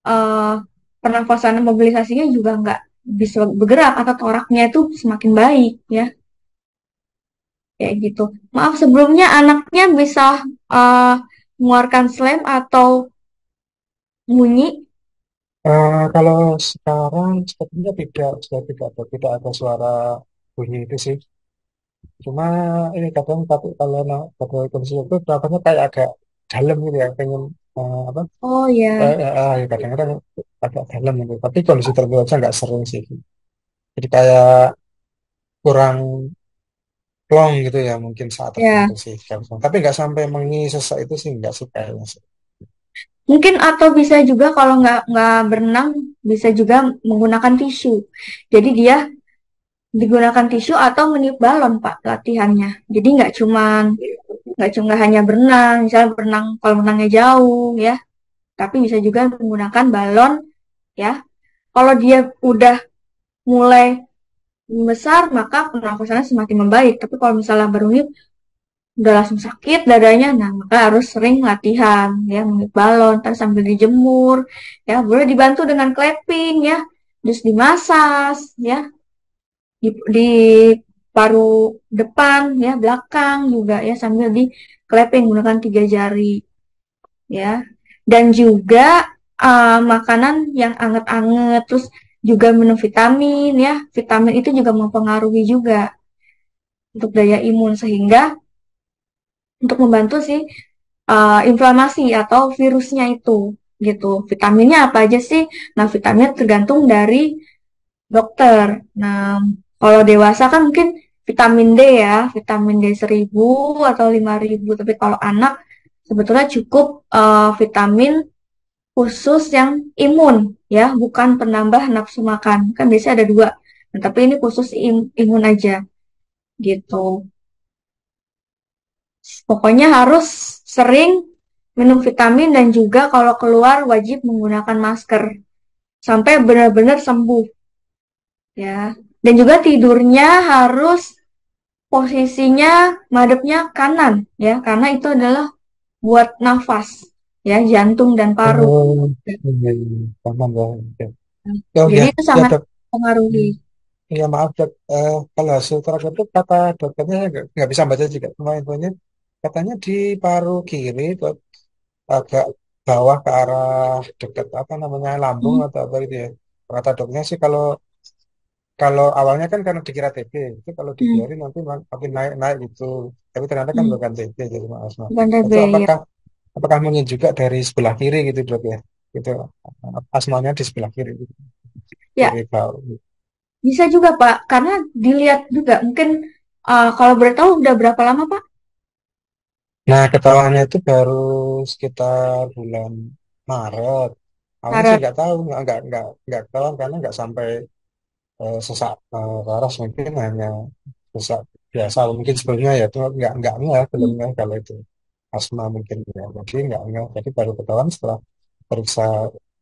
S2: eh, pernafasan mobilisasinya juga nggak bisa bergerak atau toraknya itu semakin baik ya, kayak gitu. Maaf sebelumnya anaknya bisa uh, mengeluarkan slam atau bunyi.
S5: Kalau sekarang sepertinya sudah tidak ada suara bunyi itu sih. Cuma ini kadang tapi pada kondisi itu rasanya kayak agak dalam gitu ya, pengen apa?
S2: Oh ya,
S5: Ya kadang-kadang agak dalam gitu. Tapi kondisi tertentu aja nggak sering sih. Jadi kayak kurang plong gitu ya mungkin saat
S2: ya.
S5: tertentu sih. Tapi nggak sampai mengi sesak itu sih nggak sih kayaknya sih.
S2: Mungkin atau bisa juga kalau nggak berenang bisa juga menggunakan tisu. Jadi dia digunakan tisu atau meniup balon Pak latihannya. Jadi nggak cuma hanya berenang, misalnya berenang kalau berenangnya jauh ya, tapi bisa juga menggunakan balon ya. Kalau dia udah mulai besar maka pernafasannya semakin membaik. Tapi kalau misalnya baru niup udah langsung sakit dadanya, nah maka harus sering latihan ya meniup balon, terus sambil dijemur ya, boleh dibantu dengan clapping ya, terus dimasas ya, di paru depan ya, belakang juga ya, sambil di clapping menggunakan 3 jari ya. Dan juga makanan yang anget-anget, terus juga minum vitamin ya. Vitamin itu juga mempengaruhi juga untuk daya imun, sehingga untuk membantu sih inflamasi atau virusnya itu gitu. Vitaminnya apa aja sih? Nah, vitamin tergantung dari dokter. Nah, kalau dewasa kan mungkin vitamin D ya, vitamin D 1000 atau 5000. Tapi kalau anak sebetulnya cukup vitamin khusus yang imun ya, bukan penambah nafsu makan. Kan biasanya ada 2. Nah, tapi ini khusus imun aja gitu. Pokoknya harus sering minum vitamin dan juga kalau keluar wajib menggunakan masker sampai benar-benar sembuh ya. Dan juga tidurnya harus posisinya madepnya kanan ya, karena itu adalah buat nafas ya, jantung dan paru.
S5: Oh, iya, iya, paham ya. Oke. Oh ya,
S2: Jadi itu
S5: ya
S2: sangat
S5: dok.
S2: mempengaruhi.
S5: Ya maaf dok. Kalau hasil terakhir itu kata dokternya saya nggak bisa baca juga. Cuma infonya katanya di paru kiri dok, agak bawah ke arah dekat apa namanya lambung
S2: Hmm.
S5: atau apa gitu ya. Kata dokternya sih kalau kalau awalnya kan karena dikira TB, itu kalau
S2: Hmm.
S5: dibiarin nanti makin naik-naik gitu. Tapi ternyata kan
S2: Hmm.
S5: bukan TB jadi asma.
S2: Bukan TB
S5: Itu
S2: ya.
S5: apakah mungkin juga dari sebelah kiri gitu dok ya? Gitu asmanya di sebelah kiri, gitu.
S2: Ya,
S5: Kiri bawah.
S2: bisa juga Pak, karena dilihat juga mungkin kalau boleh tahu udah berapa lama Pak?
S5: Nah, ketahuannya itu baru sekitar bulan Maret. Awalnya sih
S2: Maret.
S5: nggak tahu, nggak ketahuan karena nggak sampai sesak waras, mungkin hanya sesak biasa. Mungkin sebelumnya ya itu nggak nggak
S2: Hmm.
S5: belumnya kalau itu asma mungkin ya. Jadi nggak. Jadi baru ketahuan setelah periksa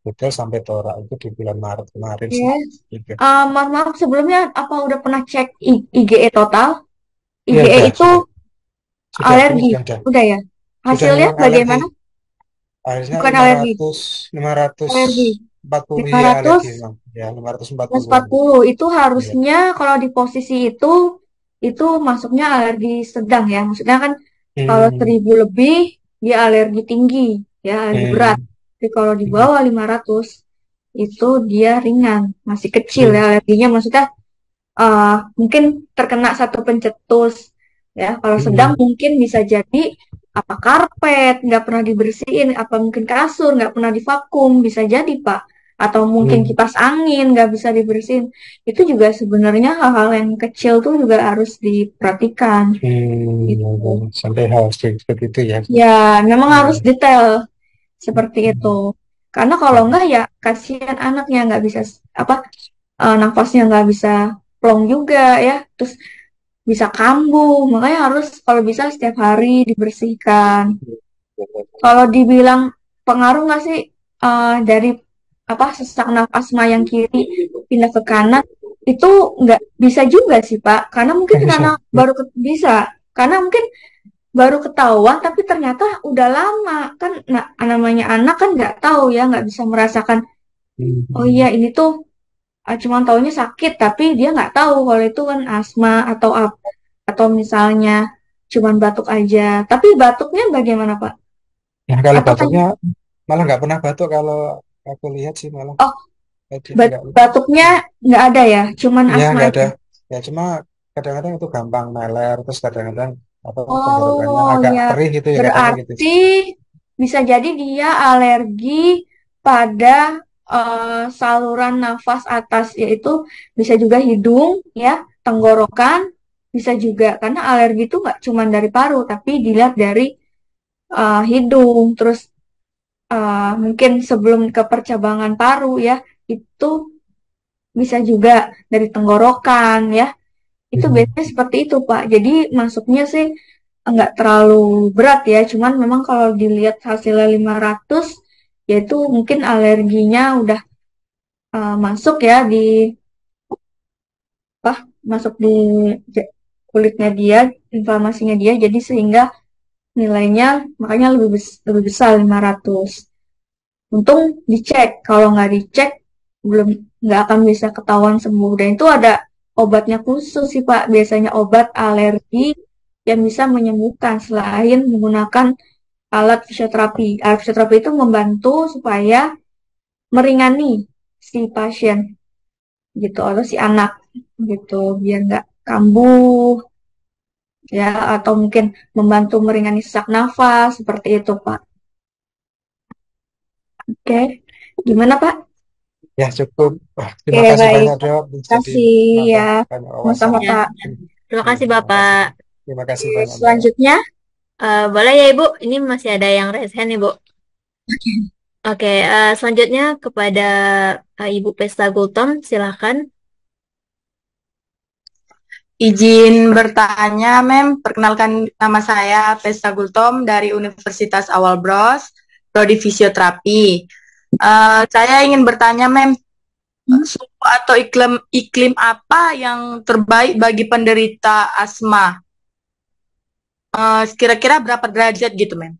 S5: detail sampai torak itu di bulan Maret kemarin sih.
S2: Ya.
S5: Gitu.
S2: Mohon maaf sebelumnya apa udah pernah cek IgE total?
S5: Ya
S2: IgE
S5: udah,
S2: itu
S5: ini
S2: alergi,
S5: sudah.
S2: udah ya?
S5: Sudah
S2: Hasilnya
S5: memang alergi.
S2: bagaimana?
S5: Akhirnya
S2: Bukan
S5: lima
S2: alergi,
S5: ratus lima ratus
S2: alergi.
S5: empat puluh
S2: lima
S5: ya
S2: ratus
S5: alergi memang. Ya 540-an.
S2: 140 itu
S5: Iya.
S2: harusnya kalau di posisi itu masuknya alergi sedang ya. Maksudnya kan kalau
S5: Hmm,
S2: 1000 lebih dia alergi tinggi ya, alergi berat.
S5: hmm,
S2: Tapi kalau di
S5: hmm,
S2: bawah 500 itu dia ringan, masih kecil ya
S5: hmm,
S2: alerginya. Maksudnya mungkin terkena satu pencetus ya. Kalau sedang
S5: hmm,
S2: mungkin bisa jadi apa karpet nggak pernah dibersihin, apa mungkin kasur nggak pernah divakum, bisa jadi Pak. Atau mungkin
S5: hmm,
S2: kipas angin nggak bisa dibersihin. Itu juga sebenarnya hal-hal yang kecil tuh juga harus diperhatikan
S5: ya,
S2: gitu.
S5: ya. Sampai hal seperti itu ya.
S2: Ya, memang harus
S5: Hmm,
S2: detail seperti itu.
S5: hmm,
S2: Karena kalau
S5: hmm,
S2: enggak ya kasihan anaknya nggak bisa apa nafasnya nggak bisa plong juga ya. Terus bisa kambuh, makanya harus kalau bisa setiap hari dibersihkan. Kalau dibilang pengaruh nggak sih dari apa sesak nafas asma yang kiri pindah ke kanan itu nggak bisa juga sih Pak, karena mungkin
S5: nggak bisa.
S2: karena baru bisa, karena mungkin baru ketahuan tapi ternyata udah lama kan. Nah, namanya anak kan nggak tahu ya, nggak bisa merasakan oh iya ini tuh cuma taunya sakit, tapi dia nggak tahu kalau itu kan asma atau atau misalnya cuman batuk aja. Tapi batuknya bagaimana, Pak?
S5: Nah, kalau
S2: Atau
S5: batuknya malah nggak pernah batuk kalau aku lihat sih malah
S2: oh
S5: tadi nggak.
S2: batuknya nggak ada ya, cuman
S5: Ya
S2: asma
S5: nggak ada.
S2: aja.
S5: Ya cuma kadang-kadang itu gampang meler, terus kadang-kadang apa tenggorokannya
S2: Oh
S5: agak
S2: ya,
S5: perih gitu ya katanya gitu.
S2: berarti bisa jadi dia alergi pada saluran nafas atas, yaitu bisa juga hidung, ya, tenggorokan, bisa juga karena alergi itu nggak cuma dari paru, tapi dilihat dari hidung, terus mungkin sebelum ke percabangan paru ya, itu bisa juga dari tenggorokan ya. Itu
S5: Hmm.
S2: biasanya seperti itu, Pak. Jadi masuknya sih nggak terlalu berat ya. Cuman memang kalau dilihat hasilnya 500, yaitu mungkin alerginya udah masuk ya di apa? Masuk di kulitnya dia, inflamasinya dia. Jadi sehingga nilainya makanya lebih besar 500. Untung dicek. Kalau nggak dicek, belum nggak akan bisa ketahuan sembuh. Dan itu ada obatnya khusus sih Pak. Biasanya obat alergi yang bisa menyembuhkan selain menggunakan alat fisioterapi. Alat fisioterapi itu membantu supaya meringani si pasien gitu atau si anak gitu biar nggak kambuh ya atau mungkin membantu meringani sesak nafas seperti itu Pak. Oke, gimana Pak?
S5: Ya cukup. Wah,
S2: Oke
S5: terima kasih
S2: baik.
S5: banyak Dok.
S2: Terima
S5: Jadi
S2: kasih ya.
S5: nambah banyak wawasan.
S2: Sama-sama
S1: Ya,
S2: Pak.
S1: terima kasih
S5: Terima kasih.
S1: Bapak.
S5: Terima kasih
S2: Oke,
S5: banyak Dok.
S2: selanjutnya.
S1: Boleh ya Ibu, ini masih ada yang raise hand Ibu. Oke, selanjutnya kepada Ibu Pesta Gultom, silakan.
S6: Izin bertanya, Mem. Perkenalkan nama saya Pesta Gultom dari Universitas Awal Bros, Prodi Fisioterapi. Saya ingin bertanya, Mem, suhu atau iklim apa yang terbaik bagi penderita asma? Kira-kira berapa derajat gitu, Mem?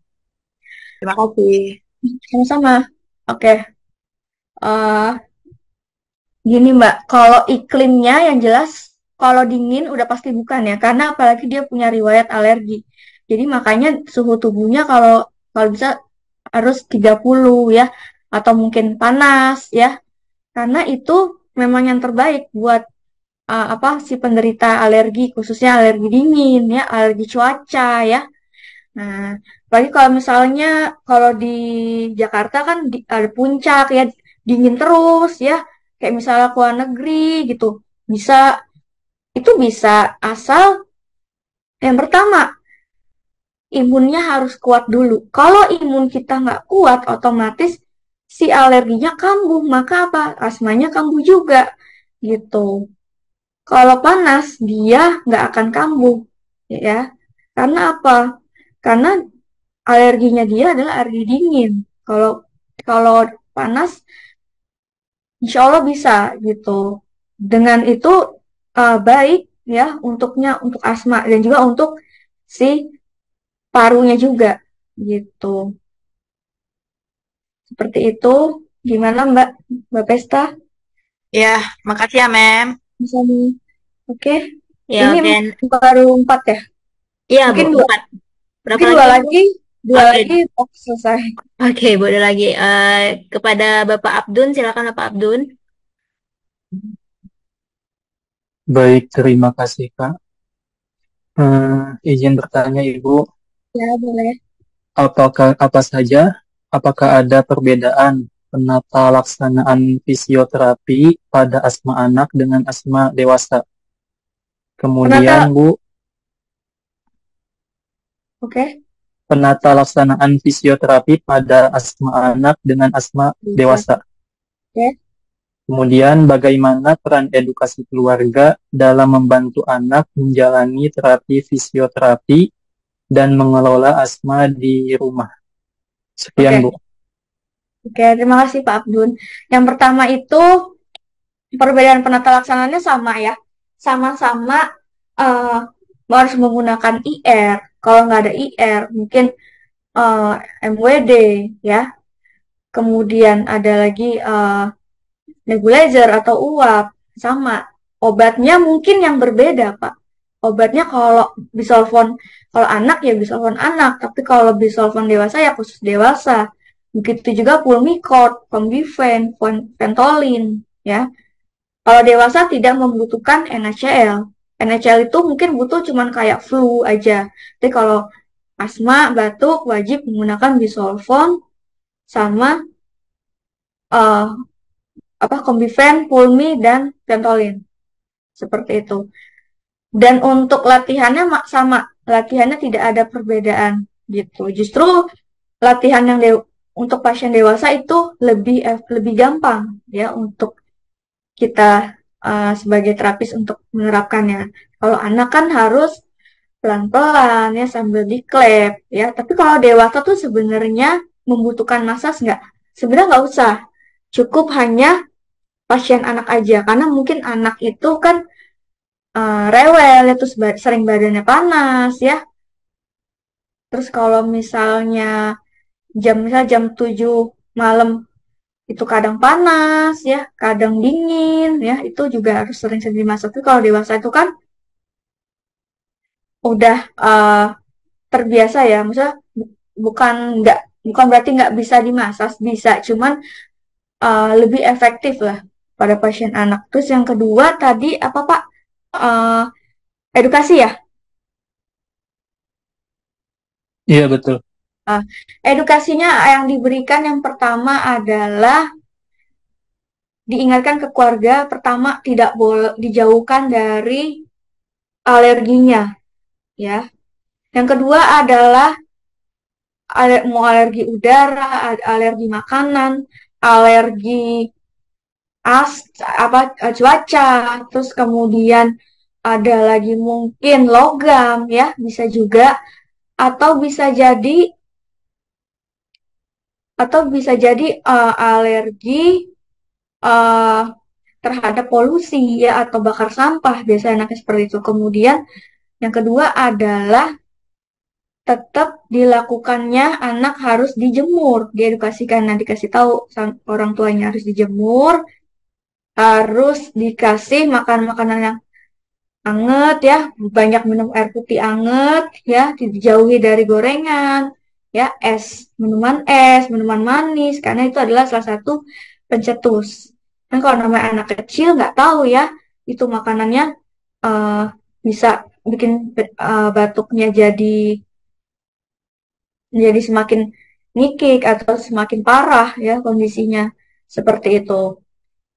S6: Terima kasih.
S2: Sama-sama. Oke. eh Gini Mbak, kalau iklimnya yang jelas, kalau dingin udah pasti bukan ya, karena apalagi dia punya riwayat alergi. Jadi makanya suhu tubuhnya kalau kalau bisa harus 30 ya, atau mungkin panas ya, karena itu memang yang terbaik buat apa si penderita alergi, khususnya alergi dingin ya, alergi cuaca ya. Nah, apalagi kalau misalnya kalau di Jakarta kan ada puncak ya, dingin terus ya, kayak misalnya ke luar negeri gitu. Bisa, itu bisa asal yang pertama, imunnya harus kuat dulu. Kalau imun kita nggak kuat, otomatis si alerginya kambuh, maka apa? Asmanya kambuh juga gitu. Kalau panas, dia nggak akan kambuh ya. Karena apa? Karena alerginya dia adalah alergi dingin. Kalau kalau panas, insya Allah bisa gitu. Dengan itu baik ya untuknya untuk asma dan juga untuk si parunya juga gitu. Seperti itu. Gimana Mbak? Mbak Pesta?
S6: Ya, makasih ya, Mem.
S2: Misalnya, oke.
S1: Ya,
S2: Ini
S1: oke.
S2: baru 4 ya?
S1: Iya Bu,
S2: Mungkin dua,
S1: 4. Berapa
S2: mungkin
S1: lagi
S2: dua
S1: Bu?
S2: lagi, dua
S1: Oke,
S2: lagi oh, selesai.
S1: oke Bu, ada lagi. Kepada Bapak Abdun, silakan Bapak Abdun.
S7: Baik, terima kasih Kak. Izin bertanya Ibu,
S2: Ya boleh.
S7: apakah ada perbedaan penata laksanaan fisioterapi pada asma anak dengan asma dewasa? Kemudian
S2: Penata,
S7: Bu,
S2: oke.
S7: penata laksanaan fisioterapi pada asma anak dengan asma
S2: Bisa.
S7: dewasa.
S2: Oke.
S7: Kemudian bagaimana peran edukasi keluarga dalam membantu anak menjalani terapi fisioterapi dan mengelola asma di rumah? Sekian
S2: Oke.
S7: Bu.
S2: Oke, terima kasih Pak Abdun. Yang pertama itu perbedaan penata laksanaannya sama ya. Sama-sama eh, harus menggunakan IR. Kalau nggak ada IR, mungkin MWD ya. Kemudian ada lagi nebulizer atau uap. Sama. Obatnya mungkin yang berbeda, Pak. Obatnya kalau bisolvon, kalau anak ya bisolvon anak, tapi kalau bisolvon dewasa ya khusus dewasa. Begitu juga Pulmicort, Combifen, Ventolin, ya. Kalau dewasa tidak membutuhkan NaCl. NaCl itu mungkin butuh cuman kayak flu aja. Tapi kalau asma, batuk, wajib menggunakan bisolvon sama uh, Combifen, Pulmi, dan Ventolin. Seperti itu. Dan untuk latihannya sama, latihannya tidak ada perbedaan gitu. Justru latihan yang untuk pasien dewasa itu lebih gampang ya untuk kita sebagai terapis untuk menerapkannya. Kalau anak kan harus pelan-pelan ya sambil diklep ya. Tapi kalau dewasa tuh sebenarnya membutuhkan masas nggak? Sebenarnya nggak usah. Cukup hanya pasien anak aja karena mungkin anak itu kan rewel ya, terus sering badannya panas ya. Terus kalau misalnya jam 7 malam itu kadang panas ya, kadang dingin ya, itu juga harus sering-sering dimasak. Tapi kalau dewasa itu kan udah terbiasa ya, maksudnya bukan bukan berarti nggak bisa dimasak, bisa, cuman lebih efektif lah pada pasien anak. Terus yang kedua tadi apa Pak? Edukasi ya?
S7: Iya, betul.
S2: Edukasinya yang diberikan yang pertama adalah diingatkan ke keluarga, pertama tidak boleh dijauhkan dari alerginya, ya. Yang kedua adalah mau alergi udara, alergi makanan, alergi cuaca, terus kemudian ada lagi mungkin logam, ya, bisa juga, atau bisa jadi alergi terhadap polusi ya atau bakar sampah, biasanya anaknya seperti itu. Kemudian yang kedua adalah tetap dilakukannya anak harus dijemur, diedukasikan, nanti kasih tahu orang tuanya harus dijemur, harus dikasih makan makanan yang anget ya, banyak minum air putih anget ya, dijauhi dari gorengan ya, minuman manis, karena itu adalah salah satu pencetus. Dan kalau namanya anak kecil nggak tahu ya, itu makanannya bisa bikin batuknya jadi semakin nikik atau semakin parah ya kondisinya seperti itu.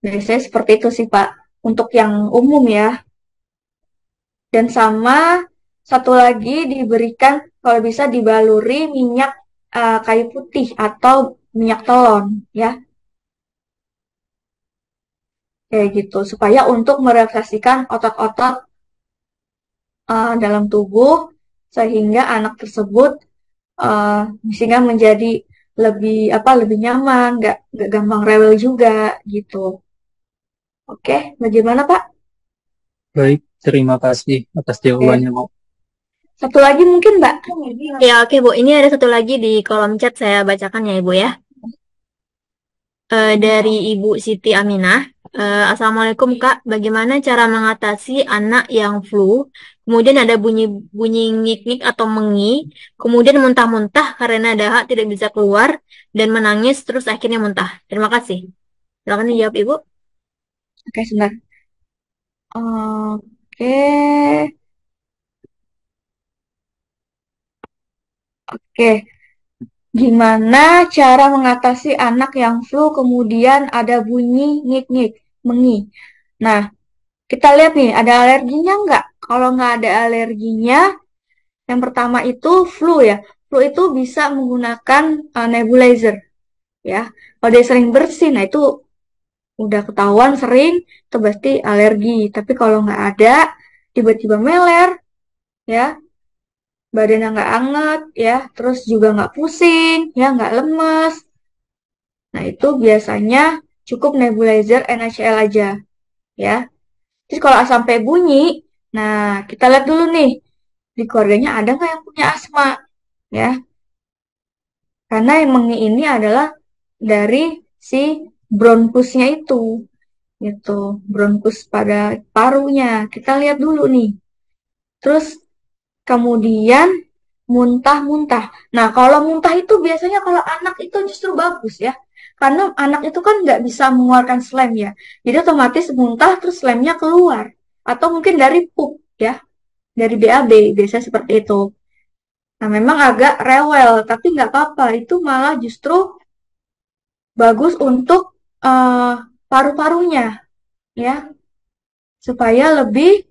S2: Biasanya seperti itu sih Pak untuk yang umum ya. Dan sama satu lagi diberikan kalau bisa dibaluri minyak kayu putih atau minyak telon ya. Kayak gitu supaya untuk merelaksasikan otot-otot dalam tubuh sehingga anak tersebut sehingga menjadi lebih nyaman, nggak gampang rewel juga gitu. Oke, bagaimana Pak?
S7: Baik, terima kasih atas jawabannya, Bu.
S2: Satu lagi mungkin Mbak.
S1: Ya, oke Bu. Ini ada satu lagi di kolom chat, saya bacakan ya Ibu ya. Dari Ibu Siti Aminah. Assalamualaikum Kak, bagaimana cara mengatasi anak yang flu, kemudian ada bunyi ngik-ngik atau mengi, kemudian muntah-muntah karena dahak tidak bisa keluar, dan menangis terus akhirnya muntah. Terima kasih. Silakan dijawab Ibu.
S2: Oke, sebentar. Oke. Oke. Gimana cara mengatasi anak yang flu kemudian ada bunyi ngik-ngik, mengi. Nah, kita lihat nih, ada alerginya nggak? Kalau nggak ada alerginya, yang pertama itu flu ya. Flu itu bisa menggunakan nebulizer ya. Kalau dia sering bersin, nah itu udah ketahuan sering, itu berarti alergi. Tapi kalau nggak ada, tiba-tiba meler ya, badannya nggak anget ya, terus juga nggak pusing ya, nggak lemes. Nah itu biasanya cukup nebulizer NaCl aja ya. Terus kalau sampai bunyi, nah kita lihat dulu nih di keluarganya ada nggak yang punya asma ya. Karena yang mengi ini adalah dari si bronkusnya itu. gitu, bronkus pada parunya. Kita lihat dulu nih. Terus kemudian muntah-muntah. Nah, kalau muntah itu biasanya kalau anak itu justru bagus ya. Karena anak itu kan nggak bisa mengeluarkan slem ya. Jadi otomatis muntah terus slemnya keluar. Atau mungkin dari pup ya. Dari BAB, biasanya seperti itu. Nah, memang agak rewel, tapi nggak apa-apa. Itu malah justru bagus untuk eh, paru-parunya ya. Supaya lebih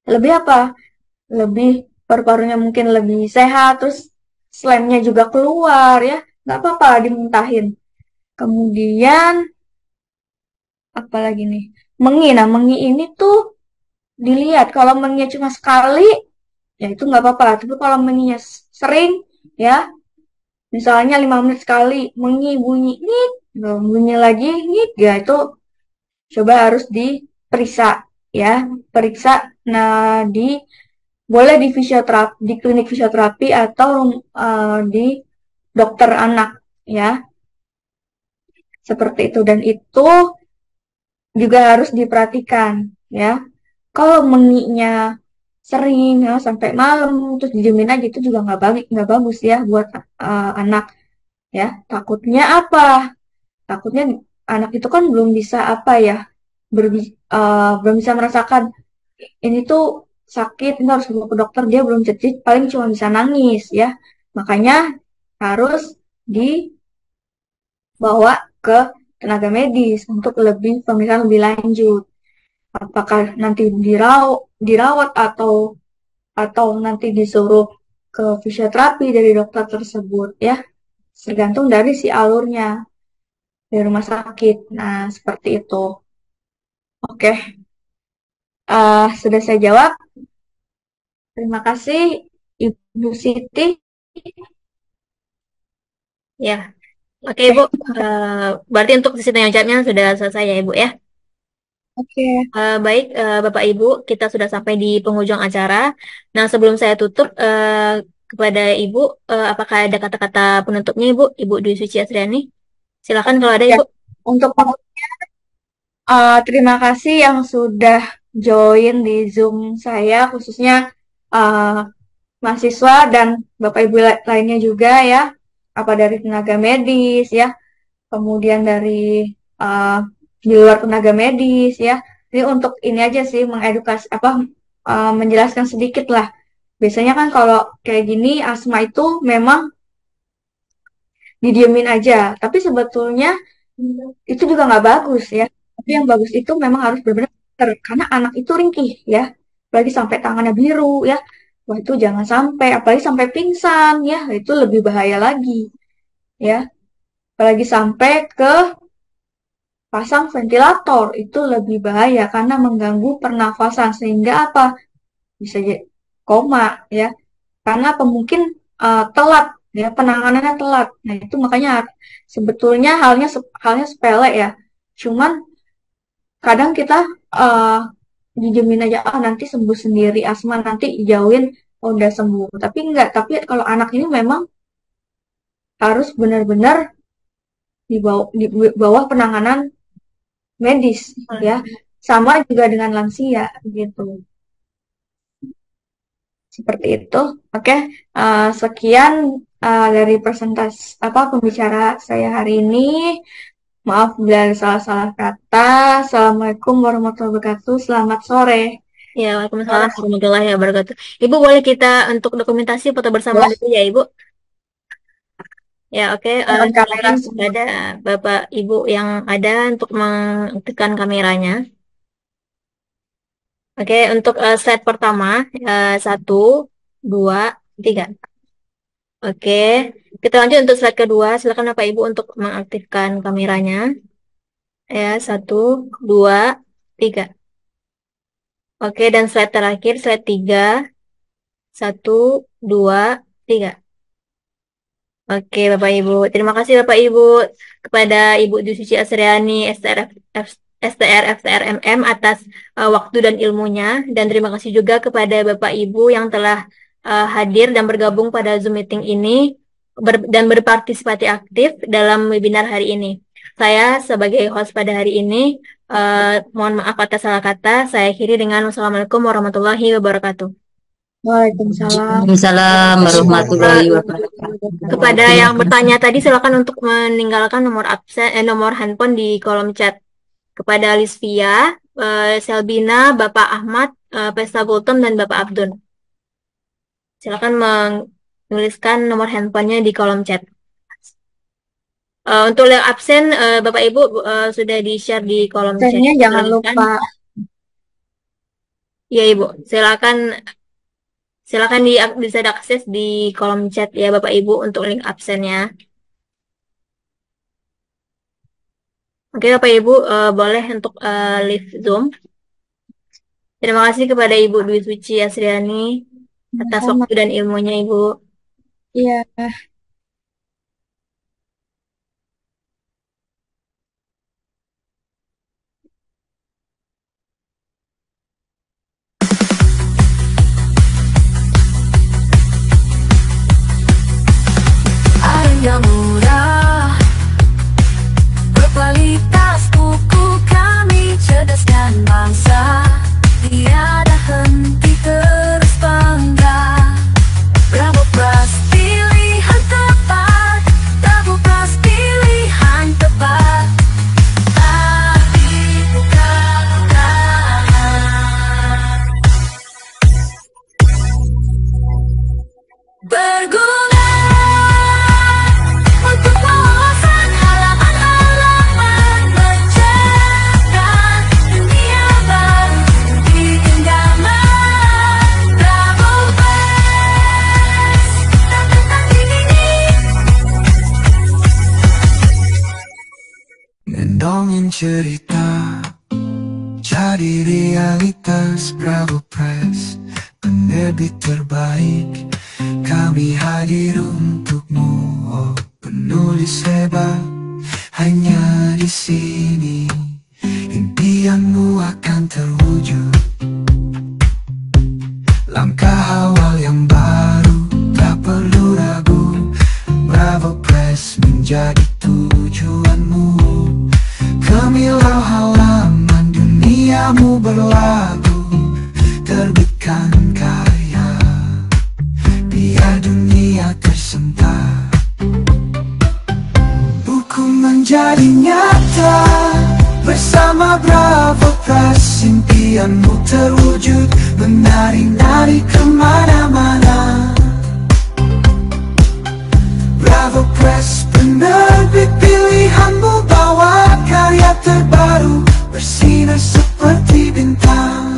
S2: lebih apa? Lebih paru-parunya mungkin lebih sehat, terus slamnya juga keluar ya, nggak apa-apa dimuntahin. Kemudian apa lagi nih? Mengi. Nah, mengi ini tuh dilihat kalau menginya cuma sekali, ya itu nggak apa-apa. Tapi kalau menginya sering, ya misalnya 5 menit sekali, mengi bunyi nih, bunyi lagi nih, ya itu coba harus diperiksa ya, periksa. Nah, boleh di fisioterapi, di klinik fisioterapi atau di dokter anak ya, seperti itu. Dan itu juga harus diperhatikan ya. Kalau menginya sering ya, sampai malam terus didiemin aja itu juga nggak bagus ya buat anak ya. Takutnya apa? Takutnya anak itu kan belum bisa apa ya, belum bisa merasakan ini tuh sakit, ini harus bawa ke dokter, dia belum jadi paling cuma bisa nangis ya. Makanya harus dibawa ke tenaga medis untuk lebih pemeriksaan lebih lanjut. Apakah nanti dirawat atau nanti disuruh ke fisioterapi dari dokter tersebut ya. Tergantung dari si alurnya dari rumah sakit. Nah, seperti itu. Oke, sudah saya jawab. Terima kasih, Ibu Siti.
S1: Ya, oke Ibu. Berarti untuk sesi tanya jawabnya sudah selesai ya Ibu ya.
S2: Oke.
S1: Baik, Bapak Ibu, kita sudah sampai di penghujung acara. Nah, sebelum saya tutup, kepada Ibu, apakah ada kata-kata penutupnya Ibu, Ibu Dwi Suci Asriani? Silakan kalau ada
S2: Ya,
S1: Ibu.
S2: untuk terima kasih yang sudah join di Zoom saya, khususnya uh, mahasiswa dan Bapak Ibu lainnya juga ya, apa dari tenaga medis ya, kemudian dari uh, di luar tenaga medis ya. Ini untuk ini aja sih mengedukasi apa menjelaskan sedikit lah. Biasanya kan kalau kayak gini asma itu memang didiemin aja, tapi sebetulnya itu juga nggak bagus ya. Tapi yang bagus itu memang harus benar-benar pinter, karena anak itu ringkih ya, apalagi sampai tangannya biru ya. Wah itu jangan sampai, apalagi sampai pingsan ya, itu lebih bahaya lagi ya. Apalagi sampai ke pasang ventilator itu lebih bahaya karena mengganggu pernafasan sehingga apa? Bisa jadi koma ya. Karena apa mungkin telat ya penanganannya telat. Nah, itu makanya sebetulnya halnya sepele ya. Cuman kadang kita uh, dijamin aja nanti sembuh sendiri asma nanti jauhin oh, udah sembuh. Tapi enggak, tapi kalau anak ini memang harus benar-benar di bawah penanganan medis ya. Sama juga dengan lansia gitu. Seperti itu. Oke, sekian dari presentasi pembicara saya hari ini. Maaf bila ada salah-salah kata. Assalamualaikum warahmatullahi wabarakatuh. Selamat sore.
S1: Ya, Waalaikumsalam warahmatullahi wabarakatuh. Ibu boleh kita untuk dokumentasi foto bersama dulu ya Ibu? Ya, oke.
S2: Kamera
S1: Kepada Bapak Ibu yang ada untuk mengaktifkan kameranya. Oke, untuk slide pertama, 1, 2, 3. Oke, kita lanjut untuk slide kedua. Silakan Bapak Ibu untuk mengaktifkan kameranya. Ya, 1, 2, 3. Oke, dan slide terakhir, slide 3. 1, 2, 3. Oke, Bapak Ibu. Terima kasih Bapak Ibu kepada Ibu Dwi Suci Asriani STR FTRMM atas waktu dan ilmunya, dan terima kasih juga kepada Bapak Ibu yang telah hadir dan bergabung pada Zoom meeting ini dan berpartisipasi aktif dalam webinar hari ini. saya sebagai host pada hari ini. Mohon maaf atas salah kata. Saya akhiri dengan wassalamualaikum warahmatullahi wabarakatuh.
S2: Waalaikumsalam.
S8: Waalaikumsalam warahmatullahi wabarakatuh.
S1: Kepada yang bertanya tadi, silakan untuk meninggalkan nomor handphone di kolom chat. Kepada Lisvia, Selbina, Bapak Ahmad, Pesta Gultom, dan Bapak Abdun. Silakan menuliskan nomor handphonenya di kolom chat. Untuk yang absen, Bapak Ibu sudah di-share di kolom chat.
S2: Absennya jangan lupa.
S1: Iya Ibu, silakan bisa diakses di kolom chat ya Bapak Ibu untuk link absennya. Oke Bapak Ibu, boleh untuk leave Zoom. Terima kasih kepada Ibu Dwi Suci Asriani atas waktu dan ilmunya Ibu.
S2: Iya.
S9: Yang murah, berkualitas buku kami cerdaskan bangsa, tiada henti terus bangga. Bravo Pras pilihan tepat, Bravo Pras pilihan tepat. Tapi bukan berguna.
S10: Dongeng cerita jadi realitas. Bravo Press, penerbit terbaik. Kami hadir untukmu, oh penulis hebat. Hanya di sini impianmu akan terwujud. Langkah awal yang baru, tak perlu ragu. Bravo Press menjadi tujuanmu. Kemilau halaman duniamu berlagu. Terbitkan karya, biar dunia tersentak. Buku menjadi nyata bersama Bravo Press. Impianmu terwujud, menari-nari kemana-mana. Bravo Press, penerbit pilihanmu, bawa karya terbaru, bersinar seperti bintang.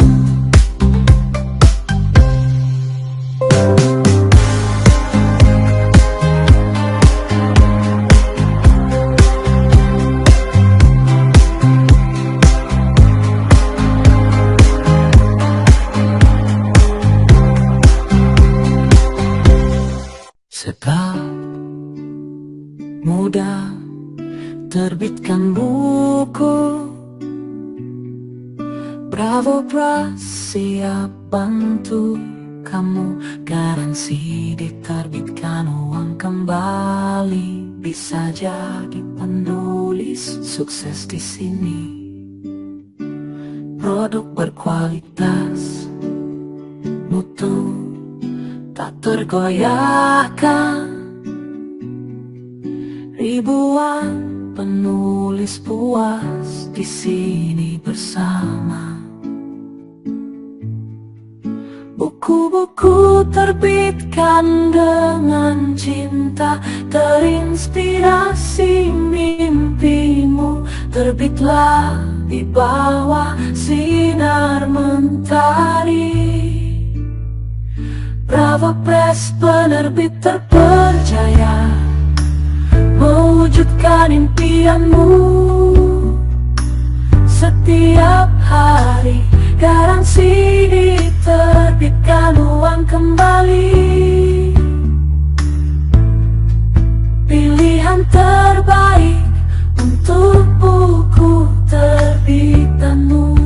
S9: Sebab mudah terbitkan buku, Bravo Pras siap bantu kamu. Garansi diterbitkan uang kembali. Bisa jadi penulis sukses di sini. Produk berkualitas, mutu tak tergoyahkan. Ribuan penulis puas di sini bersama. Buku-buku terbitkan dengan cinta, terinspirasi mimpimu. Terbitlah di bawah sinar mentari. Bravo Press, penerbit terpercaya, mewujudkan impianmu. Setiap hari garansi diterbitkan uang kembali. Pilihan terbaik untuk buku terbitanmu.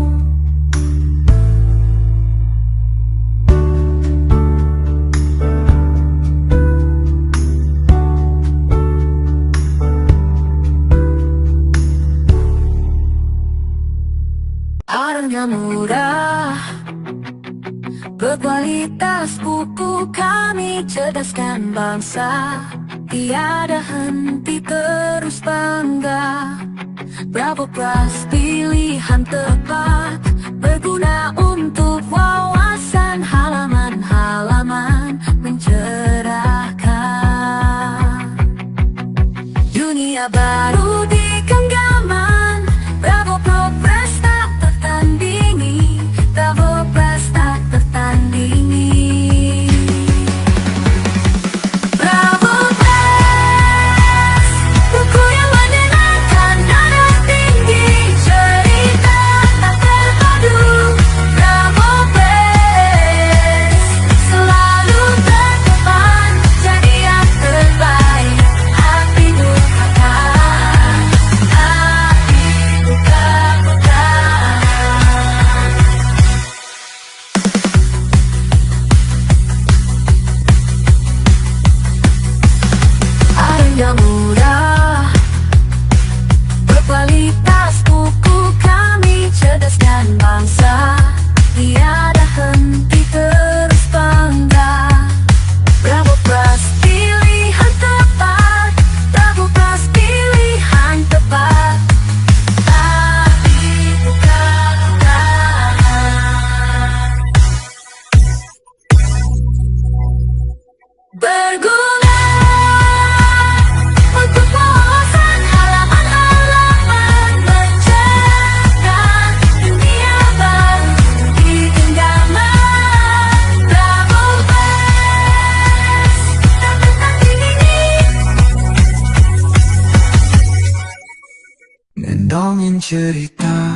S9: harga murah, berkualitas buku kami cerdaskan bangsa. Tiada henti terus bangga. Bravo Press pilihan tepat, berguna untuk wawasan halaman-halaman mencerahkan. Dunia baru di genggaman, Bravo Press tak tertandingi, Bravo Press tak tertandingi. Bravo Press, buku yang menyenangkan nada tinggi, cerita tak terpadu. Bravo Press, selalu terdepan, jadi yang terbaik. Api bukakan, api buka-bukaan. Harga murah, berkualitas buku kami cerdaskan bangsa. Tiada henti terus bangga. Bravo Press pilihan tepat, Bravo Press pilihan tepat. Api buka-bukaan, berguna untuk wawasan halaman-halaman mencerahkan. Dunia baru di genggaman, Bravo Press tak tertandingi.
S10: Ngendongin cerita